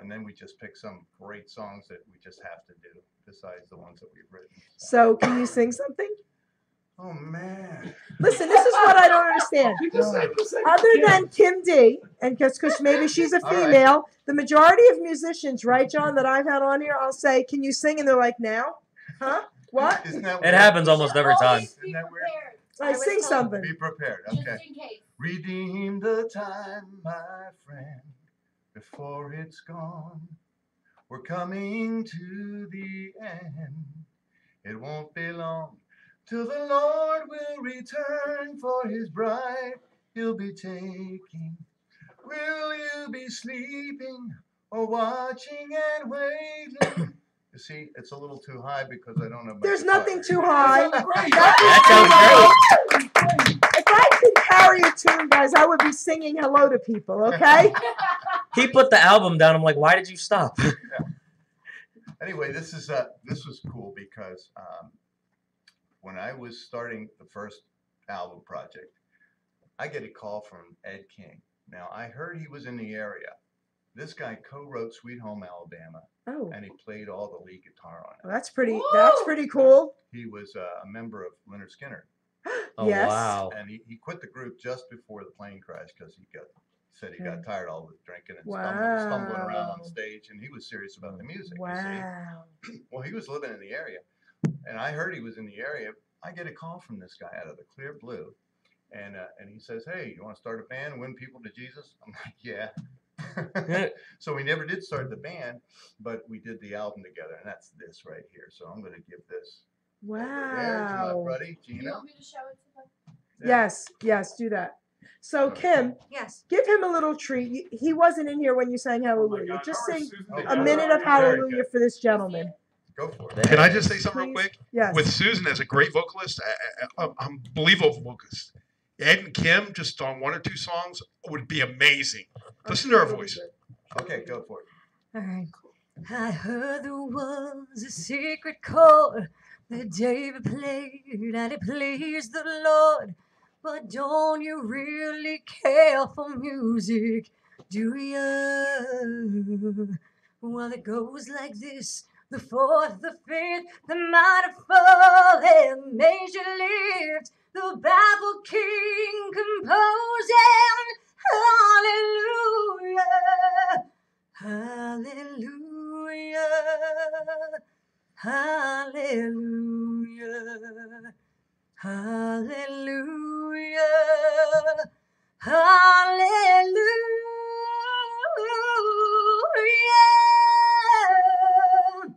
And then we just pick some great songs that we just have to do besides the ones that we've written. So can you sing something? Oh man. Listen, this is what I don't understand. Just say Other Kim. than Kim D, and because maybe she's a All right. female, the majority of musicians, right, John, that I've had on here, I'll say, "Can you sing?" And they're like, "Now, huh? What?" Isn't that It weird? happens almost every time. Always be Isn't that weird? prepared, I was sing told- something. Be prepared. just Okay. in case. Redeem the time, my friend, before it's gone. We're coming to the end. It won't be long till the Lord will return for his bride he'll be taking. Will you be sleeping or watching and waiting? You see, it's a little too high because I don't have my There's guitar. nothing too high. That sounds great. If I could carry a tune, guys, I would be singing hello to people, okay? He put the album down. I'm like, why did you stop? Anyway, this was cool because when I was starting the first album project, I get a call from Ed King. Now I heard he was in the area. This guy co-wrote "Sweet Home Alabama" Oh, and he played all the lead guitar on it. well, that's pretty cool. He was a member of Leonard Skinner, Oh, Yes. wow. and he quit the group just before the plane crash because he Okay. got tired all the drinking and Wow. stumbling around on stage, and he was serious about the music. You see? Wow. Well, he was living in the area, and I heard he was in the area. I get a call from this guy out of the clear blue, and he says, "Hey, you want to start a band and win people to Jesus?" I'm like, "Yeah." So we never did start the band, but we did the album together, and that's this right here. So I'm going to give this over there to my Wow. buddy Do you Gino. want me to show it to them? Yes, do that. So Kim, Yes. give him a little treat. He wasn't in here when you sang Oh my Hallelujah. God, Just how are sing Susan a and a John? minute of Very Hallelujah good. for this gentleman. Go for it. Can I just say something real Please. quick? Yes. With Susan as a great vocalist, unbelievable vocalist. Ed and Kim, just on 1 or 2 songs, would be amazing. Listen to her voice. Okay, go for it. All right. I heard there was a secret chord that David played, and it pleased the Lord. But don't you really care for music, do you? Well, it goes like this: the fourth, the fifth, the minor fall, and major lift. The baffled king composing hallelujah. Hallelujah, hallelujah, hallelujah, hallelujah.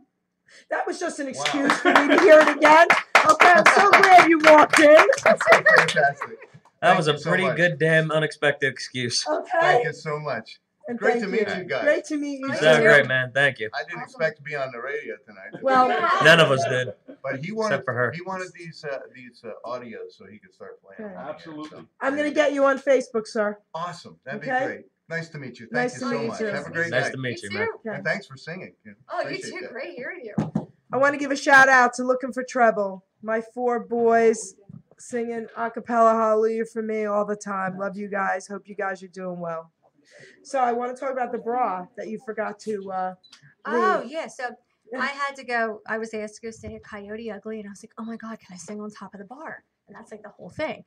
That was just an Wow. excuse for me to hear it again. Okay, I'm so glad you walked in. That's so fantastic. That was a Thank you so pretty much. good, damn unexpected excuse. Thank Okay. you so much. And Great thank to meet you guys. Great to meet you. You too. sound great, man. Thank you. I didn't expect to be on the radio tonight. Well, None of us did. But he wanted, Except for her. he wanted these audios so he could start playing. Okay. on the air, Absolutely. so. I'm gonna get you on Facebook, sir. Awesome. That'd Okay. be great. Nice to meet you. Thank Nice you to so meet much. you. Have a great Nice night. to meet you, man. too. Okay. And thanks for singing. Oh, you Appreciate too. that. Great hearing you. I want to give a shout out to Looking for Treble. My 4 boys singing a cappella hallelujah for me all the time. Love you guys. Hope you guys are doing well. So I want to talk about the bra that you forgot to Oh, leave. yeah. So I had to go, I was asked to go sing at Coyote Ugly, and I was like, oh my God, can I sing on top of the bar? And that's like the whole thing.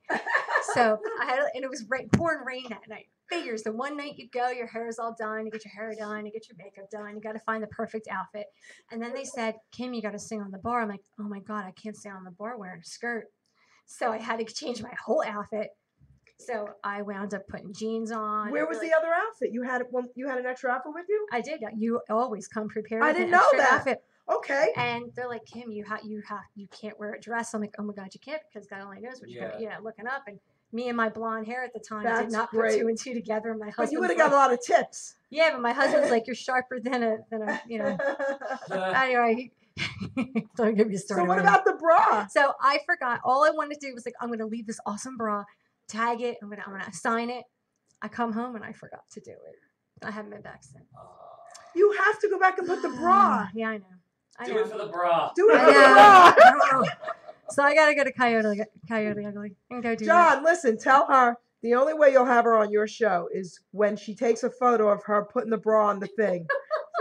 So I had, and it was pouring rain that night. Figures the one night you go, your hair is all done, you get your hair done, you get your makeup done, you got to find the perfect outfit. And then they said, Kim, you got to sing on the bar. I'm like, oh my God, I can't stay on the bar wearing a skirt. So I had to change my whole outfit. So I wound up putting jeans on. Where was the other outfit? You had an extra outfit with you? I did. You always come prepared. I with an didn't know extra that. outfit. Okay. And they're like, Kim, you can't wear a dress. I'm like, oh my God, you can't, because God only knows what you're gonna, looking up. And me and my blonde hair at the time did That's not great. put 2 and 2 together. And my husband, But you would have got a lot of tips. Yeah, but my husband's like, you're sharper than a anyway. Don't give me a story. So what about the bra? So I forgot. All I wanted to do was like, I'm gonna leave this awesome bra, tag it, I'm gonna sign it. I come home and I forgot to do it. I haven't been back since. You have to go back and put the bra. Yeah, I know. Do it for the bra. Do it for the I bra. know. So I gotta go to Coyote Ugly and go do that. John, listen, tell her the only way you'll have her on your show is when she takes a photo of her putting the bra on the thing.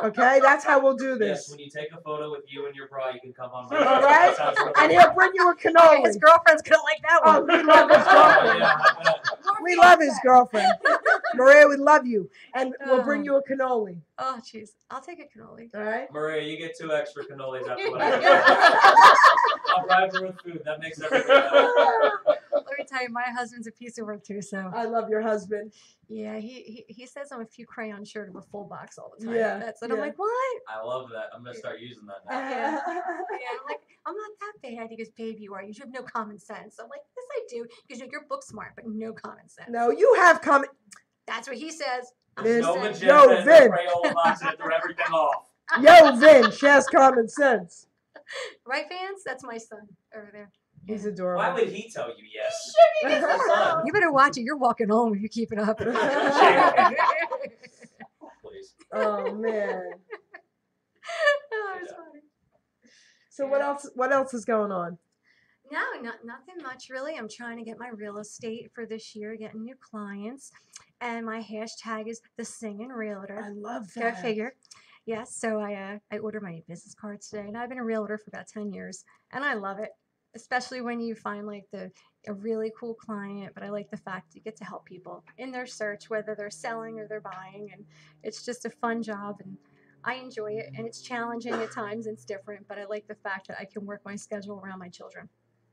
Okay, that's how we'll do Yes, this. when you take a photo with you and your bra, you can come on. All right, and he'll bring you a His cannoli. girlfriend's gonna like that Oh, one. we love his girlfriend. We love his girlfriend. Maria, we love you, and we'll bring you a cannoli. Oh, jeez. I'll take a cannoli. All right. Maria, you get 2 extra cannolis after what I I'll bribe her with food. That makes everything better. Let me tell you, my husband's a piece of work too. So I love your husband. yeah, he says I'm a few crayons short of a full box all the time. Yeah, That's it. yeah. I'm like, what? I love that. I'm gonna start using that now. Yeah. Yeah, I'm like, I'm not that bad. He goes, babe, you are. You have no common sense. I'm like, yes, I do. Because you're book smart, but no common sense. No, you have come. That's what he says. This- No Yo, magenta and Vin. no Crayola box and it threw everything off. Yo, Vin, she has common sense. Right, fans? That's my son over there. He's Why adorable. would he tell you yes? You better watch it. You're walking home if you keep it up. Please. Oh man. Oh, it's funny. So what else? What else is going on? No, nothing much really. I'm trying to get my real estate for this year, getting new clients. And my hashtag is the Singing Realtor. I love Go that. figure. Yes, so I ordered my business cards today, and I've been a realtor for about 10 years, and I love it, especially when you find like a really cool client. But I like the fact you get to help people in their search, whether they're selling or they're buying, and it's just a fun job, and I enjoy it. And it's challenging at times, and it's different, but I like the fact that I can work my schedule around my children.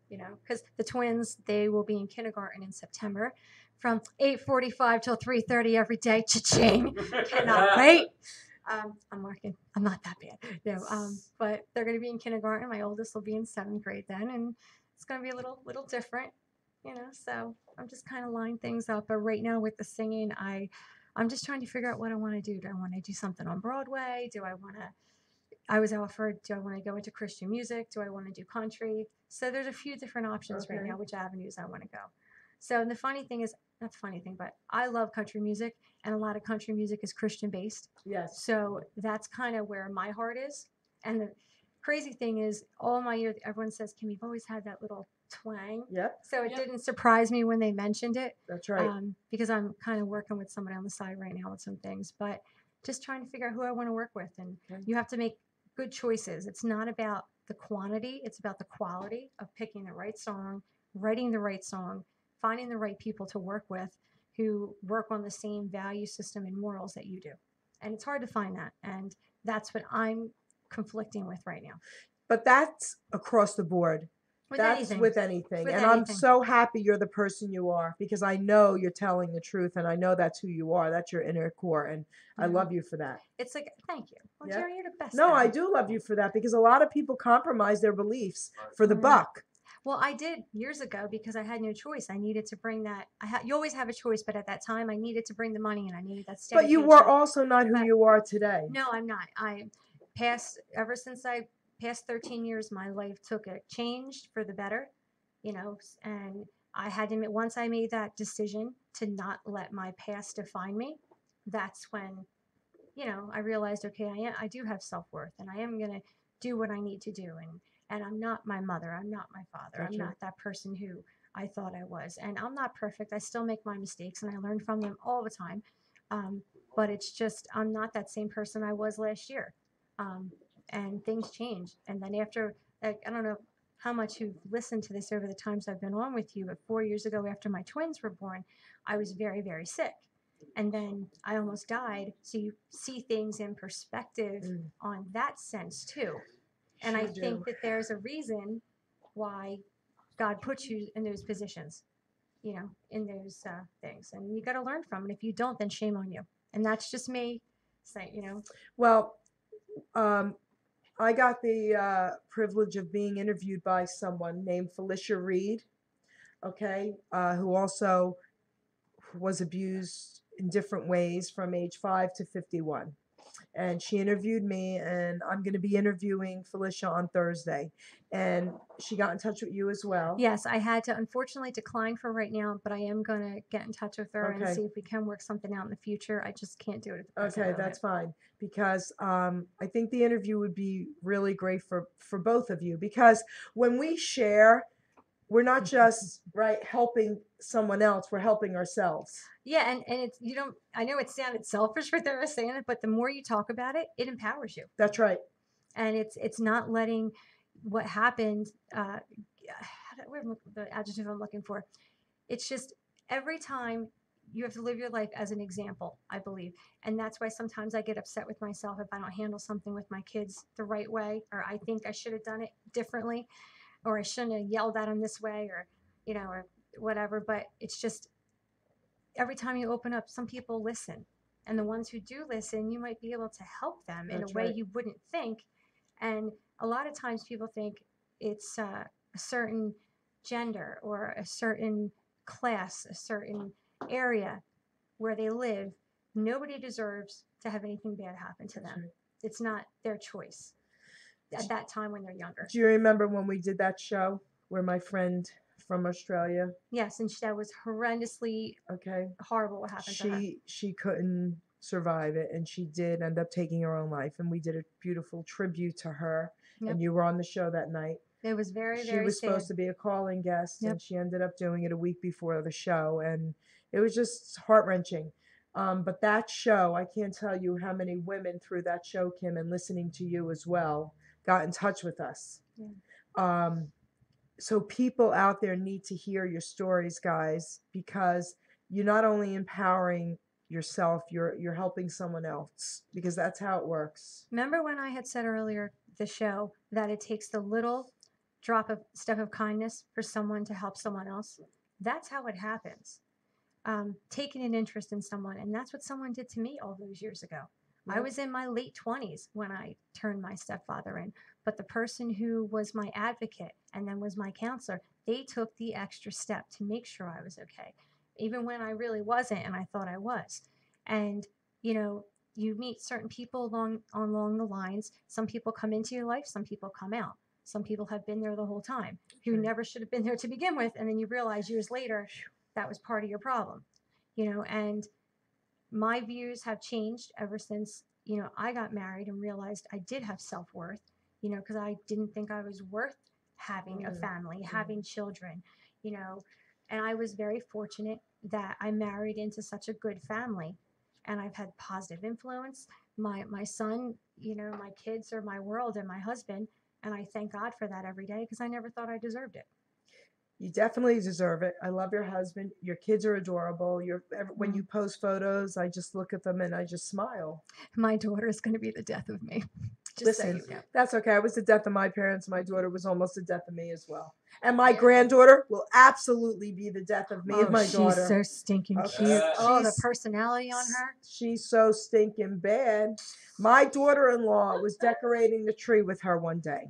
You know, because the twins, they will be in kindergarten in September from 8:45 till 3:30 every day. Cha-ching! Cannot wait. I'm working. I'm not that bad. No, but they're going to be in kindergarten. My oldest will be in 7th grade then, and it's going to be a little different, you know. So I'm just kind of lining things up. But right now with the singing, I'm just trying to figure out what I want to do. Do I want to do something on Broadway? I was offered, do I want to go into Christian music? Do I want to do country? So there's a few different options right now, which avenues I want to go. So the funny thing is, not the funny thing, but I love country music, and a lot of country music is Christian based. Yes. So that's kind of where my heart is. And the crazy thing is, all my years, everyone says, Kim, you've always had that little twang. Yep. So it didn't surprise me when they mentioned it. That's right. Because I'm kind of working with somebody on the side right now with some things, but just trying to figure out who I want to work with. And you have to make good choices. It's not about the quantity, it's about the quality of picking the right song, writing the right song, finding the right people to work with who work on the same value system and morals that you do. And it's hard to find that. And that's what I'm conflicting with right now. But that's across the board. With That's anything. with anything. With And I'm anything. so happy you're the person you are, because I know you're telling the truth, and I know that's who you are. That's your inner core, and I Mhm. love you for that. It's like, thank you. Well, Yeah. Jerry, you're the best. No, at I it. do love you for that, because a lot of people compromise their beliefs for the Mhm. buck. Well, I did years ago because I had no choice. I needed to bring that. You always have a choice, but at that time, I needed to bring the money and I needed that steady But you were paycheck. also not who But- you are today. No, I'm not. Ever since I passed 13 years, my life took a change for the better, and I had to, once I made that decision to not let my past define me, that's when, I realized, okay, I do have self-worth and I am going to do what I need to do. And I'm not my mother. I'm not my father. That's I'm right. not that person who I thought I was. And I'm not perfect. I still make my mistakes and I learn from them all the time. But it's just, I'm not that same person I was last year. And things change. And then after, like, I don't know how much you've listened to this over the times I've been on with you, but 4 years ago after my twins were born, I was very, very sick. And then I almost died. So you see things in perspective on that sense too. And I think that there's a reason why God puts you in those positions, in those things. And you got to learn from it. If you don't, then shame on you. And that's just me saying, Well, I got the privilege of being interviewed by someone named Felicia Reed, okay, who also was abused in different ways from age 5 to 51. And she interviewed me, and I'm going to be interviewing Felicia on Thursday. And she got in touch with you as well. Yes, I had to unfortunately decline for right now, but I am going to get in touch with her and Okay. see if we can work something out in the future. I just can't do it at the present Okay, moment. that's fine, because I think the interview would be really great for both of you, because when we share, we're not just helping someone else, we're helping ourselves. Yeah, and it's, I know it sounded selfish for them saying it, but the more you talk about it, it empowers you. That's right. And it's not letting what happened, the adjective I'm looking for. It's just every time you have to live your life as an example, I believe. And that's why sometimes I get upset with myself if I don't handle something with my kids the right way, or I think I should have done it differently, or I shouldn't have yelled at them this way, or, or whatever. But it's just every time you open up, some people listen. And the ones who do listen, you might be able to help them in a way you wouldn't think. And a lot of times people think it's a certain gender or a certain class, a certain area where they live. Nobody deserves to have anything bad happen to them. It's not their choice at that time when they're younger. Do you remember when we did that show where my friend from Australia? Yes, and that was horrendously horrible what happened to her. She couldn't survive it, and she did end up taking her own life, and we did a beautiful tribute to her. Yep. And you were on the show that night. It was very, She very was sad. supposed to be a calling guest, and she ended up doing it a week before the show, and it was just heart-wrenching. But that show, I can't tell you how many women through that show, Kim, and listening to you as well, got in touch with us. Yeah. So people out there need to hear your stories, guys, because you're not only empowering yourself, you're helping someone else, because that's how it works. Remember when I had said earlier the show that it takes the little step of kindness for someone to help someone else? That's how it happens. Taking an interest in someone, and that's what someone did to me all those years ago. I was in my late 20s when I turned my stepfather in, but the person who was my advocate and then was my counselor, they took the extra step to make sure I was okay, even when I really wasn't and I thought I was. And, you meet certain people along the lines. Some people come into your life, some people come out. Some people have been there the whole time, who never should have been there to begin with, and then you realize years later that was part of your problem, and my views have changed ever since, I got married and realized I did have self-worth, because I didn't think I was worth having a family, having children, and I was very fortunate that I married into such a good family, and I've had positive influence. My son, my kids are my world, and my husband, and I thank God for that every day, because I never thought I deserved it. You definitely deserve it. I love your husband. Your kids are adorable. When you post photos, I just look at them and I just smile. My daughter is going to be the death of me. Listen, that's okay. I was the death of my parents. My daughter was almost the death of me as well. And my granddaughter will absolutely be the death of me and my daughter. She's so stinking cute. Oh, the personality on her. She's so stinking bad. My daughter-in-law was decorating the tree with her one day.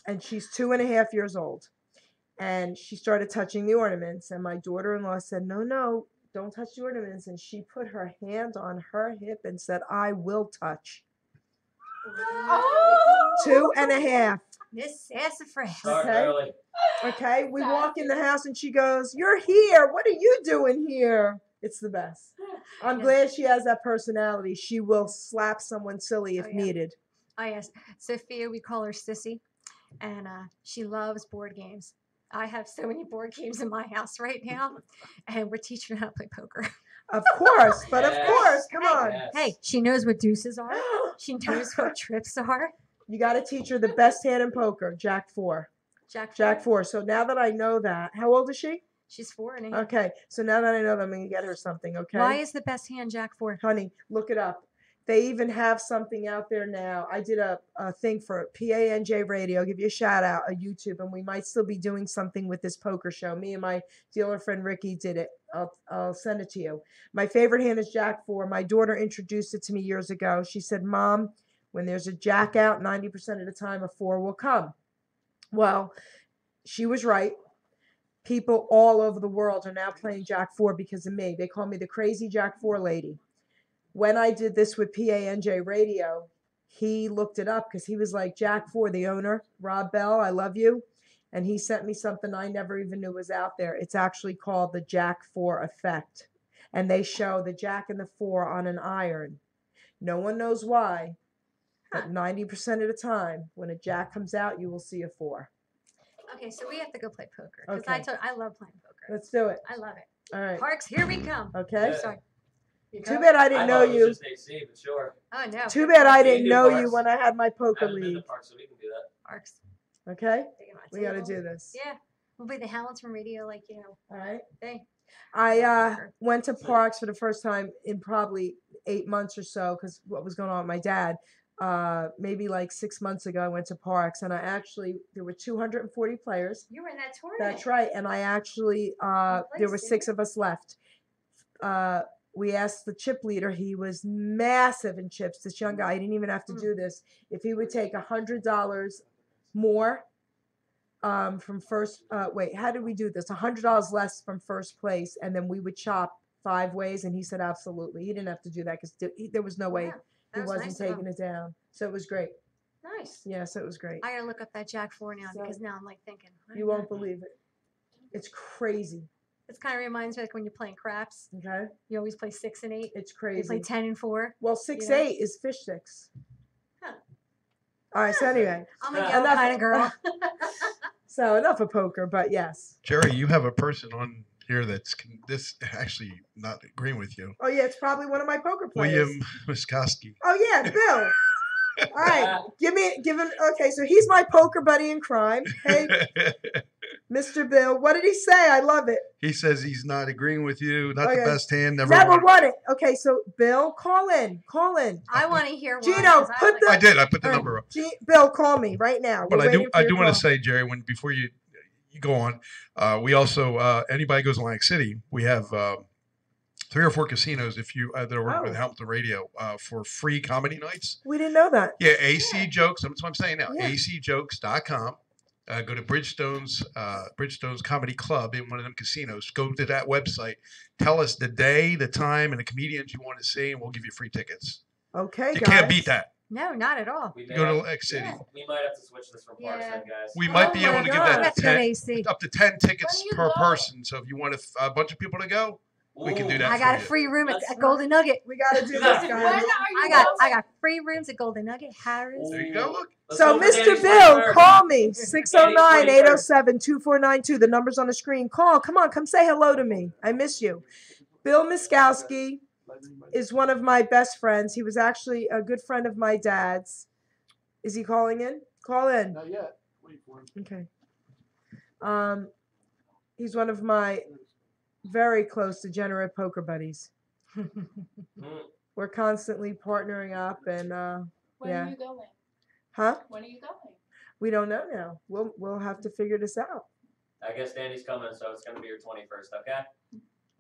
And she's 2.5 years old. and she started touching the ornaments. And my daughter-in-law said, no, no, don't touch the ornaments. And she put her hand on her hip and said, I will touch. Oh! 2.5. Miss Sassafras. Start Okay. early. Okay, we walk in the house and she goes, you're here. What are you doing here? It's the best. I'm glad she has that personality. She will slap someone silly if Oh, yeah. needed. Oh yes, Sophia, we call her Sissy, and she loves board games. I have so many board games in my house right now, and we're teaching her how to play poker. Of course, but of Yes. course, come on. Yes. Hey, she knows what deuces are. She knows what trips are. You got to teach her the best hand in poker, Jack 4. Jack Four. 4. So now that I know that, how old is she? She's 4 and a half. Okay, so now that I know that, I'm going to get her something, okay? Why is the best hand Jack 4? Honey, look it up. They even have something out there now. I did a thing for PANJ Radio. I'll give you a shout out on YouTube, and we might still be doing something with this poker show. Me and my dealer friend Ricky did it. I'll send it to you. My favorite hand is Jack 4. My daughter introduced it to me years ago. She said, Mom, when there's a Jack out, 90% of the time a 4 will come. Well, she was right. People all over the world are now playing Jack 4 because of me. They call me the crazy Jack 4 lady. When I did this with PANJ Radio, he looked it up because he was like, Jack 4, the owner, Rob Bell, I love you. And he sent me something I never even knew was out there. It's actually called the Jack 4 effect. And they show the Jack and the 4 on an iron. No one knows why, but 90% of the time, when a Jack comes out, you will see a 4. Okay, so we have to go play poker because Okay. I love playing poker. Let's do it. I love it. All right. Parks, here we come. Okay. Yeah. Sorry. Too bad I didn't know thought it you. was just AC, but sure. Oh no. Too bad I We didn't can do know you Parks. when I had my I poker haven't been to league. park, so we can do that. Parks. Okay? Taking my We got to table. do this. Yeah. We'll be the Hamilton from Radio, like, All right. thing. I went to Parks for the first time in probably 8 months or so because what was going on with my dad. Maybe like 6 months ago, I went to Parks and there were 240 players. You were in that tournament. That's right. And I actually, there were 6 of us left. We asked the chip leader, he was massive in chips, this young guy, he didn't even have to do this, if he would take $100 more from first, wait, how did we do this? $100 less from first place, and then we would chop 5 ways, and he said absolutely. He didn't have to do that because there was no way Yeah, he that was wasn't nice of taking him. it down. So it was great. Nice. Yeah, so it was great. I gotta look up that Jack 4 now So- because now I'm like thinking. You won't believe it. It's crazy. This kind of reminds me like when you're playing craps. Okay? You always play 6 and 8. It's You play crazy. 10 and 4. Well, 6-8 know? is fish sticks. Huh. All right, so anyway. I'm a yo Enough- kind of girl. So enough of poker, but yes. Jerry, you have a person on here that's this actually not agreeing with you. Oh yeah, it's probably one of my poker players. William Miskowski. Oh yeah, Bill. All right, give him. Okay, so he's my poker buddy in crime. Hey, Mr. Bill, what did he say? I love it. He says he's not agreeing with you. Not Okay. the best hand. Never, Never won. won it. Okay, so Bill, call in. I want to hear one. Gino, 'cause I put like- the. I did. I put the All right, number up. Bill, call me right now. But We're I do. waiting for I your do want call. to say, Jerry, before you go on, we also anybody goes to Atlantic City, we have 3 or 4 casinos if you that are working with Oh. Hamilton Radio for free comedy nights. We didn't know that. Yeah, AC Jokes. That's what I'm saying now. Yeah. ACJokes.com. Go to Bridgestone's Comedy Club in one of them casinos. Go to that website. Tell us the day, the time, and the comedians you want to see, and we'll give you free tickets. Okay, You guys. can't beat that. No, not at all. We You may go to have- Atlantic City. Yeah. We might have to switch this from Parks Yeah. then, guys. We might be Oh able my to give God. that That's good 10, AC. up to 10 tickets When are you per going? person. So if you want a bunch of people to go, we can do Ooh. that. I got a for you. free room at Let's- Golden Nugget. We got to do this, When When guys. are you I going? got free rooms at Golden Nugget, Harris. There you go. Look. Let's So, go for Mr. Danny's Bill, 21st. call me 609-807-2492. The number's on the screen. Call. Come on, come say hello to me. I miss you. Bill Miskowski is one of my best friends. He was actually a good friend of my dad's. Is he calling in? Call in. Not yet. Wait for him. Okay. He's one of my very close degenerate poker buddies. We're constantly partnering up and When Yeah. are you going? huh? When are you going? We don't know now. We'll have to figure this out. I guess Danny's coming, so it's going to be your 21st, okay?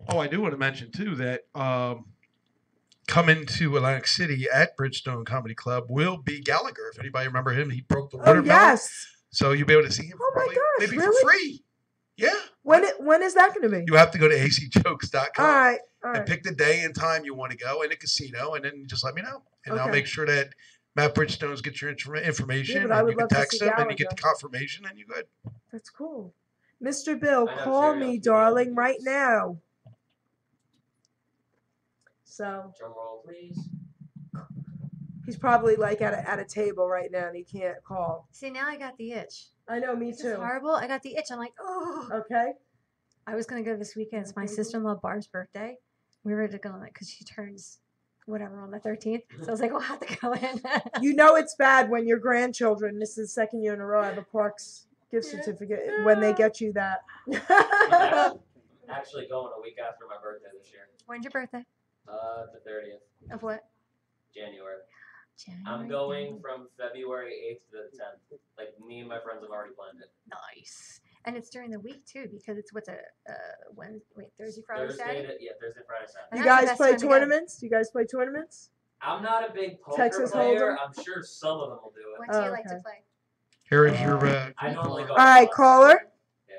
Oh, I do want to mention too that coming to Atlantic City at Bridgestone Comedy Club will be Gallagher. If anybody remember him, he broke the Oh watermelon. yes. So you'll be able to see him Oh my probably gosh, maybe really? for free. Yeah. When is that going to be? You have to go to acjokes.com All right. and pick the day and time you want to go in the casino, and then just let me know, and I'll Okay. make sure that Matt Bridgestone's get your information, but I and would you can love to text see him, and you get the Gallagher. confirmation, and you're good. That's cool. Mr. Bill, I know call Jerry me, will keep darling, me right updated. now. So Drum roll, please. he's probably like at a table right now and he can't call. See, now I got the itch. I know, me This is too. horrible. I got the itch. I'm like, oh. Okay. I was gonna go this weekend. It's my sister-in-law Barb's birthday. We were to go on it because she turns whatever on the 13th. So I was like, we'll have to go in. You know it's bad when your grandchildren, this is the second year in a row, I have a Parks gift certificate, when they get you that. Actually going a week after my birthday this year. When's your birthday? The 30th, Of what? January. January I'm going 30th. from February 8th to the 10th. Like, me and my friends have already planned it. Nice. And it's during the week too, because it's what's a Thursday, Friday, Saturday. Thursday, Friday, Saturday. You That's the guys best play time to go. tournaments? Do you guys play tournaments? I'm not a big poker Texas player. Hold'em? I'm sure some of them will do it. What do you like okay. to play? Here is your. I normally go. All right, plus. caller. Yeah.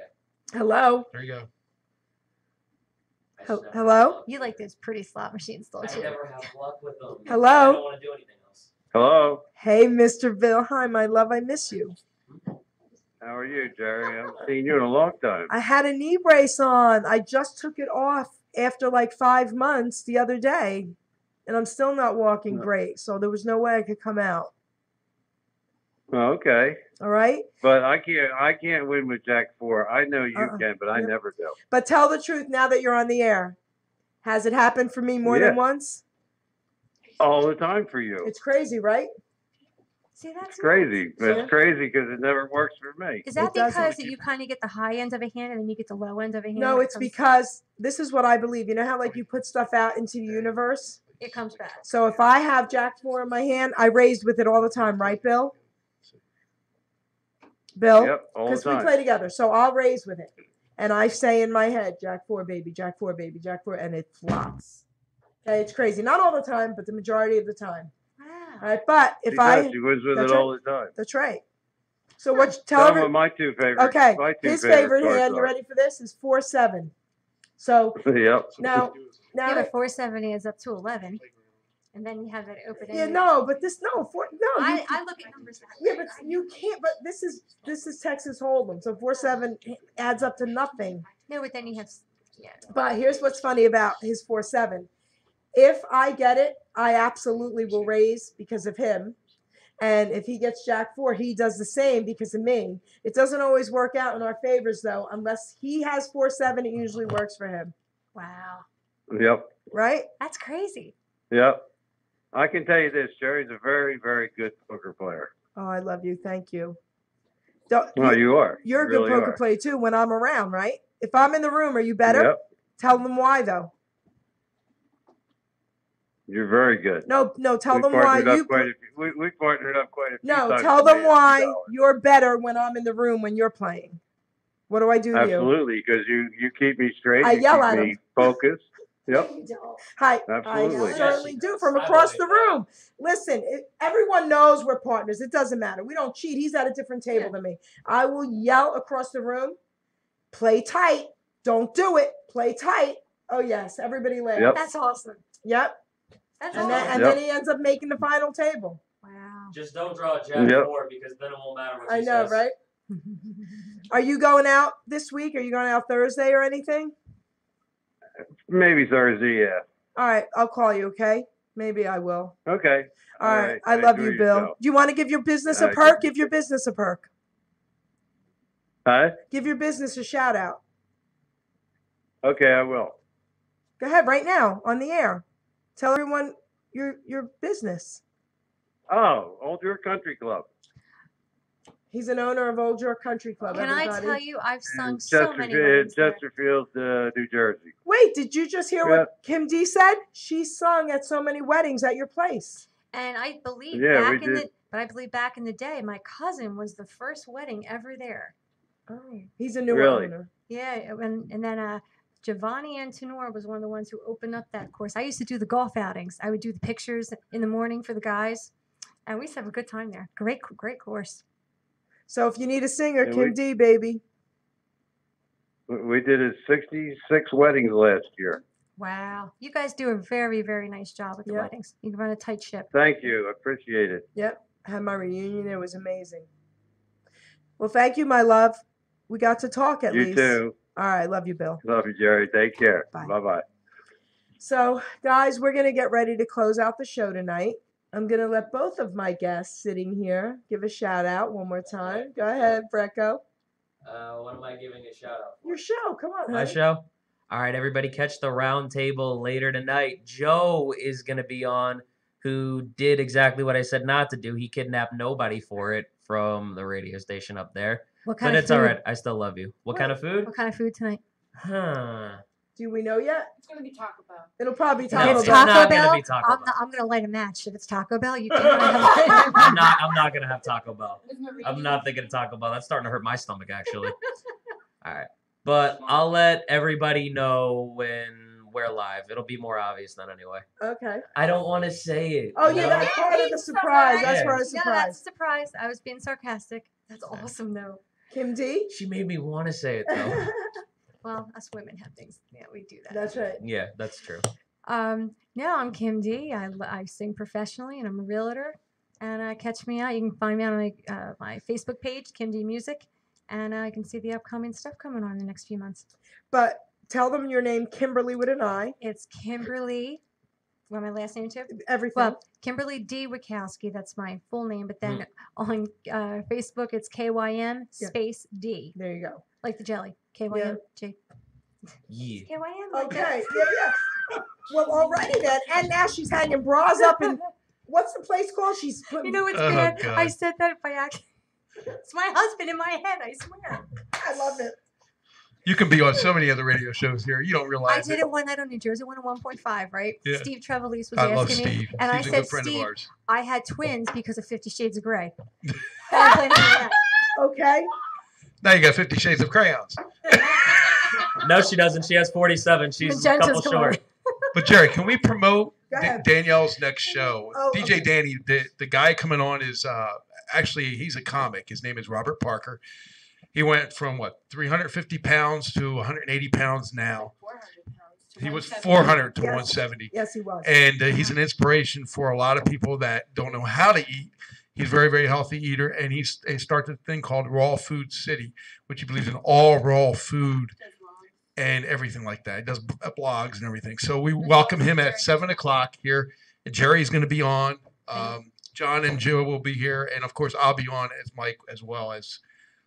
Hello. There you go. I just never Hello? have luck You with like it. those pretty slot machines, don't I you? never have luck with them. Hello? I don't want to do anything else. Hello. Hey, Mr. Bill. Hi, my love. I miss you. How are you, Jerry? I haven't seen you in a long time. I had a knee brace on. I just took it off after like 5 months the other day, and I'm still not walking great. So there was no way I could come out. Okay. All right. But I can't win with Jack 4. I know you can, but I Yep. never do. But tell the truth now that you're on the air. Has it happened for me more than Yeah. once? All the time for you. It's crazy, right? See, that's It's crazy. Yeah. It's crazy because it never works for me. Is that It doesn't. because that you kind of get the high end of a hand and then you get the low end of a hand? No, when it it's comes- because this is what I believe. You know how like you put stuff out into the universe? it comes back. So if I have Jack 4 in my hand, I raised with it all the time, right, Bill? Bill? Yep, all the Because we time. play together. So I'll raise with it. And I say in my head, Jack 4, baby, Jack 4, baby, Jack 4, and it flops. Okay, it's crazy. Not all the time, but the majority of the time. Wow. All right, but if She does. I, She wins with that's it right. all the time. that's right. So what? Tell Tell them every, what my two favorite. okay, My two his favorite cards hand. You are. ready for this? Is 4-7. So Yep. now, Yeah, but 470 is up to 11, and then you have that open. yeah, ended. no, but this no, you I look at numbers. That yeah, way. but you can't. But this is Texas Hold'em. So 4-7 adds up to nothing. No, but then you have. Yeah. But here's what's funny about his 4-7. If I get it, I absolutely will raise because of him. And if he gets Jack 4, he does the same because of me. It doesn't always work out in our favors, though. Unless he has 4-7, it usually works for him. Wow. Yep. Right? That's crazy. Yep. I can tell you this, Jerry's a very, very good poker player. Oh, I love you. Thank you. Don't, Well, you are. you're a You good really poker are. player, too, when I'm around, right? If I'm in the room, are you better? Yep. Tell them why, though. You're very good. No, tell we them why partnered up you. quite a few, we partnered up quite a few No, times tell to them make why $100. you're better when I'm in the room when you're playing. What do I do to you? Absolutely, because you keep me straight. I you yell keep at me 'em. focusly. Yep. Hi, Absolutely. I certainly Yes, do from I across believe the that. room. Listen, everyone knows we're partners. It doesn't matter. We don't cheat. He's at a different table than me. I will yell across the room, play tight. Don't do it. Play tight. Oh, yes. Everybody laughs. Yep. That's awesome. Yep. That's And awesome. then, and then he ends up making the final table. Wow. Just don't draw a Jack Yep. 4 because then it won't matter what I she know, says. right? Are you going out this week? Are you going out Thursday or anything? Maybe Thursday, yeah. All right. I'll call you, okay? Maybe I will. Okay. All right. I love you, Enjoy Bill. yourself. Do you want to give your business a All right, perk? good. Give your business a perk. Huh? Give your business a shout out. Okay, I will. Go ahead right now on the air. Tell everyone your business. Oh, Old York Country Club. He's an owner of Old York Country Club. Can I everybody. tell you, I've sung In so many weddings there. Chesterfield, New Jersey. Wait, did you just hear what Kim D said? She sung at so many weddings at your place. And I believe Yeah, we back in did. the but I believe back in the day, my cousin was the first wedding ever there. Oh, he's a new Really? owner. Yeah, and then Giovanni Antonor was one of the ones who opened up that course. I used to do the golf outings. I would do the pictures in the morning for the guys, and we used to have a good time there. Great course. So if you need a singer, Yeah, Kim we- D, baby. We did his 66 weddings last year. Wow. You guys do a very, very nice job with the Yep. weddings. You run a tight ship. Thank you. I appreciate it. Yep. I had my reunion. It was amazing. Well, thank you, my love. We got to talk at You least. too. All right. Love you, Bill. Love you, Jerry. Take care. Bye. Bye-bye. So, guys, we're going to get ready to close out the show tonight. I'm going to let both of my guests sitting here give a shout out one more time. Go ahead, Brecco. What am I giving a shout out for? Your show. Come on, My honey. show? All right, everybody, catch the round table later tonight. Joe is going to be on, who did exactly what I said not to do. He kidnapped nobody for it from the radio station up there. What kind But of it's all food? right. I still love you. What kind of food? What kind of food tonight? Huh. Do we know yet? It's gonna be Taco Bell. It'll probably be No, Taco it's Bell. not gonna be Taco Bell. I'm gonna light a match. If it's Taco Bell, you can't have it. I'm not gonna have Taco Bell. Isn't it I'm really- not thinking of Taco Bell. That's starting to hurt my stomach actually. All right. But I'll let everybody know when we're live. It'll be more obvious then anyway. Okay. I don't want to say it. Oh, you yeah, know? that's part of the surprise. That's Yeah. part of the No, that's surprise. a surprise. I was being sarcastic. That's awesome, though. Kim D? She made me want to say it though. Well, us women have things. Yeah, we do that. That's right. Yeah, that's true. No, I'm Kim D. I sing professionally, and I'm a realtor. And catch me out. You can find me on my Facebook page, Kim D Music, and I can see the upcoming stuff coming on in the next few months. But tell them your name, Kimberly with an I. It's Kimberly. Want my last name too? Everything. Well, Kimberly D. Wachowski. That's my full name. But then on Facebook, it's KYM space D. There you go. Like the jelly. KYM J. Yeah. KYM. Like Okay. that. Yeah. Well, alrighty then. And now she's hanging bras up in, what's the place called? She's putting, You know what's Oh, bad? God. I said that by accident. It's my husband in my head. I swear. I love it. You can be on so many other radio shows here. You don't I realize did it one night on New Jersey, 101.5, right? Yeah. Steve Trevelise was I love asking me, Steve. and I Steve's a said, good friend of Steve, ours. I had twins because of 50 Shades of Grey. And I played it like that. Okay. Now you got 50 Shades of Crayons. No, she doesn't. She has 47. She's a Magenta's couple come on. short. But Jerry, can we promote Go ahead. Danielle's next show? Oh, DJ okay. Danny, the guy coming on is actually he's a comic. His name is Robert Parker. He went from 350 pounds to 180 pounds now. 400 pounds to He was 170. 400 to Yes. 170. Yes, he was. And he's an inspiration for a lot of people that don't know how to eat. He's a very, very healthy eater, and he started a thing called Raw Food City, which he believes in all raw food and everything like that. He does blogs and everything. So we welcome him at 7 o'clock here. And Jerry's going to be on. John and Joe will be here, and of course I'll be on as Mike, as well as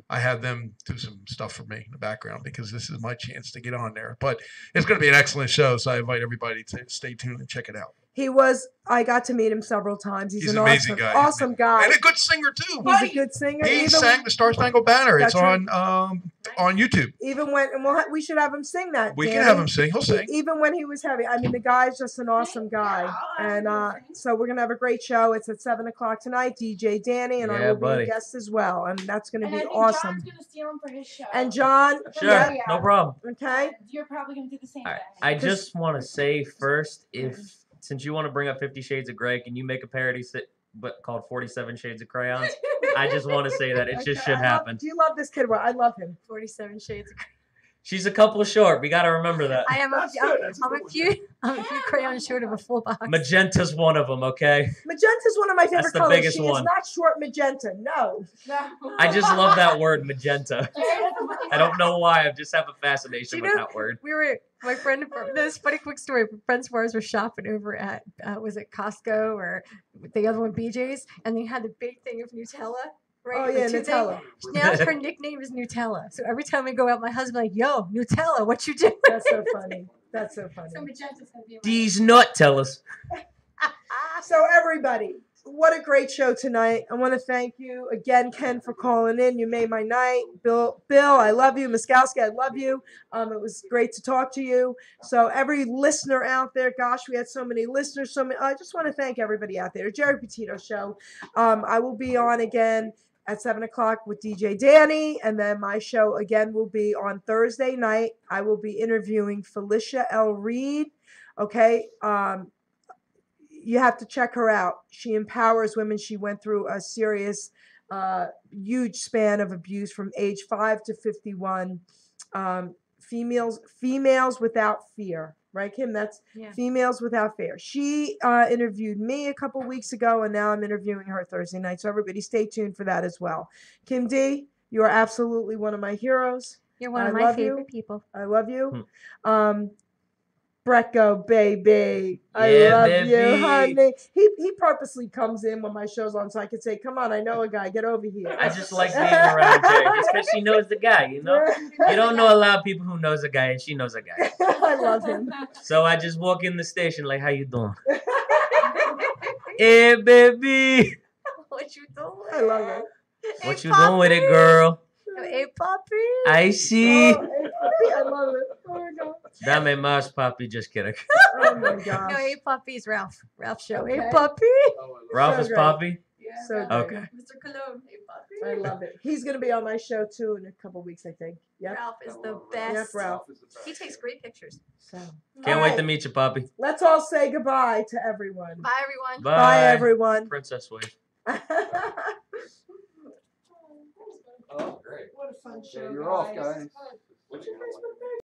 I have them do some stuff for me in the background because this is my chance to get on there. But it's going to be an excellent show, so I invite everybody to stay tuned and check it out. He was, I got to meet him several times. He's He's an an amazing awesome, guy. awesome guy. And a good singer too. He's a good singer. He Even- sang the Star Spangled Banner. It's That's right. on YouTube. Even when, and we should have him sing that. We can Danny. have him sing. He'll sing. Even when he was heavy. I mean, the guy's just an awesome guy. And so we're going to have a great show. It's at 7 o'clock tonight. DJ Danny and I Yeah, will be buddy. a guest as well. And that's going to And I be think awesome. John's gonna steal him for his show. And John, Sure, yeah, no problem. okay. You're probably gonna do the same All right. thing. I just want to say first, since you want to bring up 50 Shades of Grey, can you make a parody called 47 Shades of Crayons? I just want to say that it just Okay, should happen. Do you love this kid? Well, I love him. 47 Shades of Grey. She's a couple short. We got to remember that. I am That's good. That's a I'm good a one. few crayons short of a full box. Magenta's one of them, okay? Magenta's one of my favorite the colors. biggest She one. is not short magenta. No. I just love that word, magenta. I don't know why. I just have a fascination You with know- that word. We were my friend. This funny quick story. Friends of ours were shopping over at was it Costco or the other one BJ's, and they had the big thing of Nutella. Right? Oh, yeah, The two Nutella. thing. Now her nickname is Nutella. So every time we go out, my husband like, "Yo, Nutella, what you doing?" That's so funny. That's so funny. So Magenta's gonna be my These nut tellers. So everybody, what a great show tonight. I want to thank you again, Ken, for calling in. You made my night. Bill, I love you. Muskowski, I love you. It was great to talk to you. So every listener out there, gosh, we had so many listeners. I just want to thank everybody out there. Jerry Petito Show. I will be on again at 7 o'clock with DJ Danny, and then my show again will be on Thursday night. I will be interviewing Felicia L. Reed. Okay. You have to check her out. She empowers women. She went through a serious, huge span of abuse from age 5 to 51. females without fear, right, Kim? That's Yeah. Females Without Fear. She interviewed me a couple weeks ago, and now I'm interviewing her Thursday night. So everybody, stay tuned for that as well. Kim D, you are absolutely one of my heroes. You're one I of my love favorite you. people. I love you. Brecko, baby. I Yeah, love baby. you, honey. He purposely comes in when my show's on so I can say, come on, I know a guy, get over here. I just like being around Jerry just because she knows the guy, you know? You don't know a lot of people who knows a guy, and she knows a guy. I love him. So I just walk in the station like, how you doing? Hey, baby. What you doing? I love it. What you doing with it, girl? Hey, puppy. I see. Oh, hey, puppy, I love it. Oh my god. Dame más, papi. Just kidding. Oh my gosh. No, hey, puppy's Ralph. Ralph show. Okay. Hey, puppy. Ralph So is great. papi? So great. Okay. Mr. Cologne. Hey, puppy. I love it. He's gonna be on my show too in a couple weeks, I think. Yep. Ralph is the Yep, best. Ralph. He takes great pictures. So Can't All wait right. to meet you, papi. let's all say goodbye to everyone. Bye, everyone. Bye. Bye everyone. Princess Wave. Oh, great. What a fun show. Yeah, you're off, guys. guys.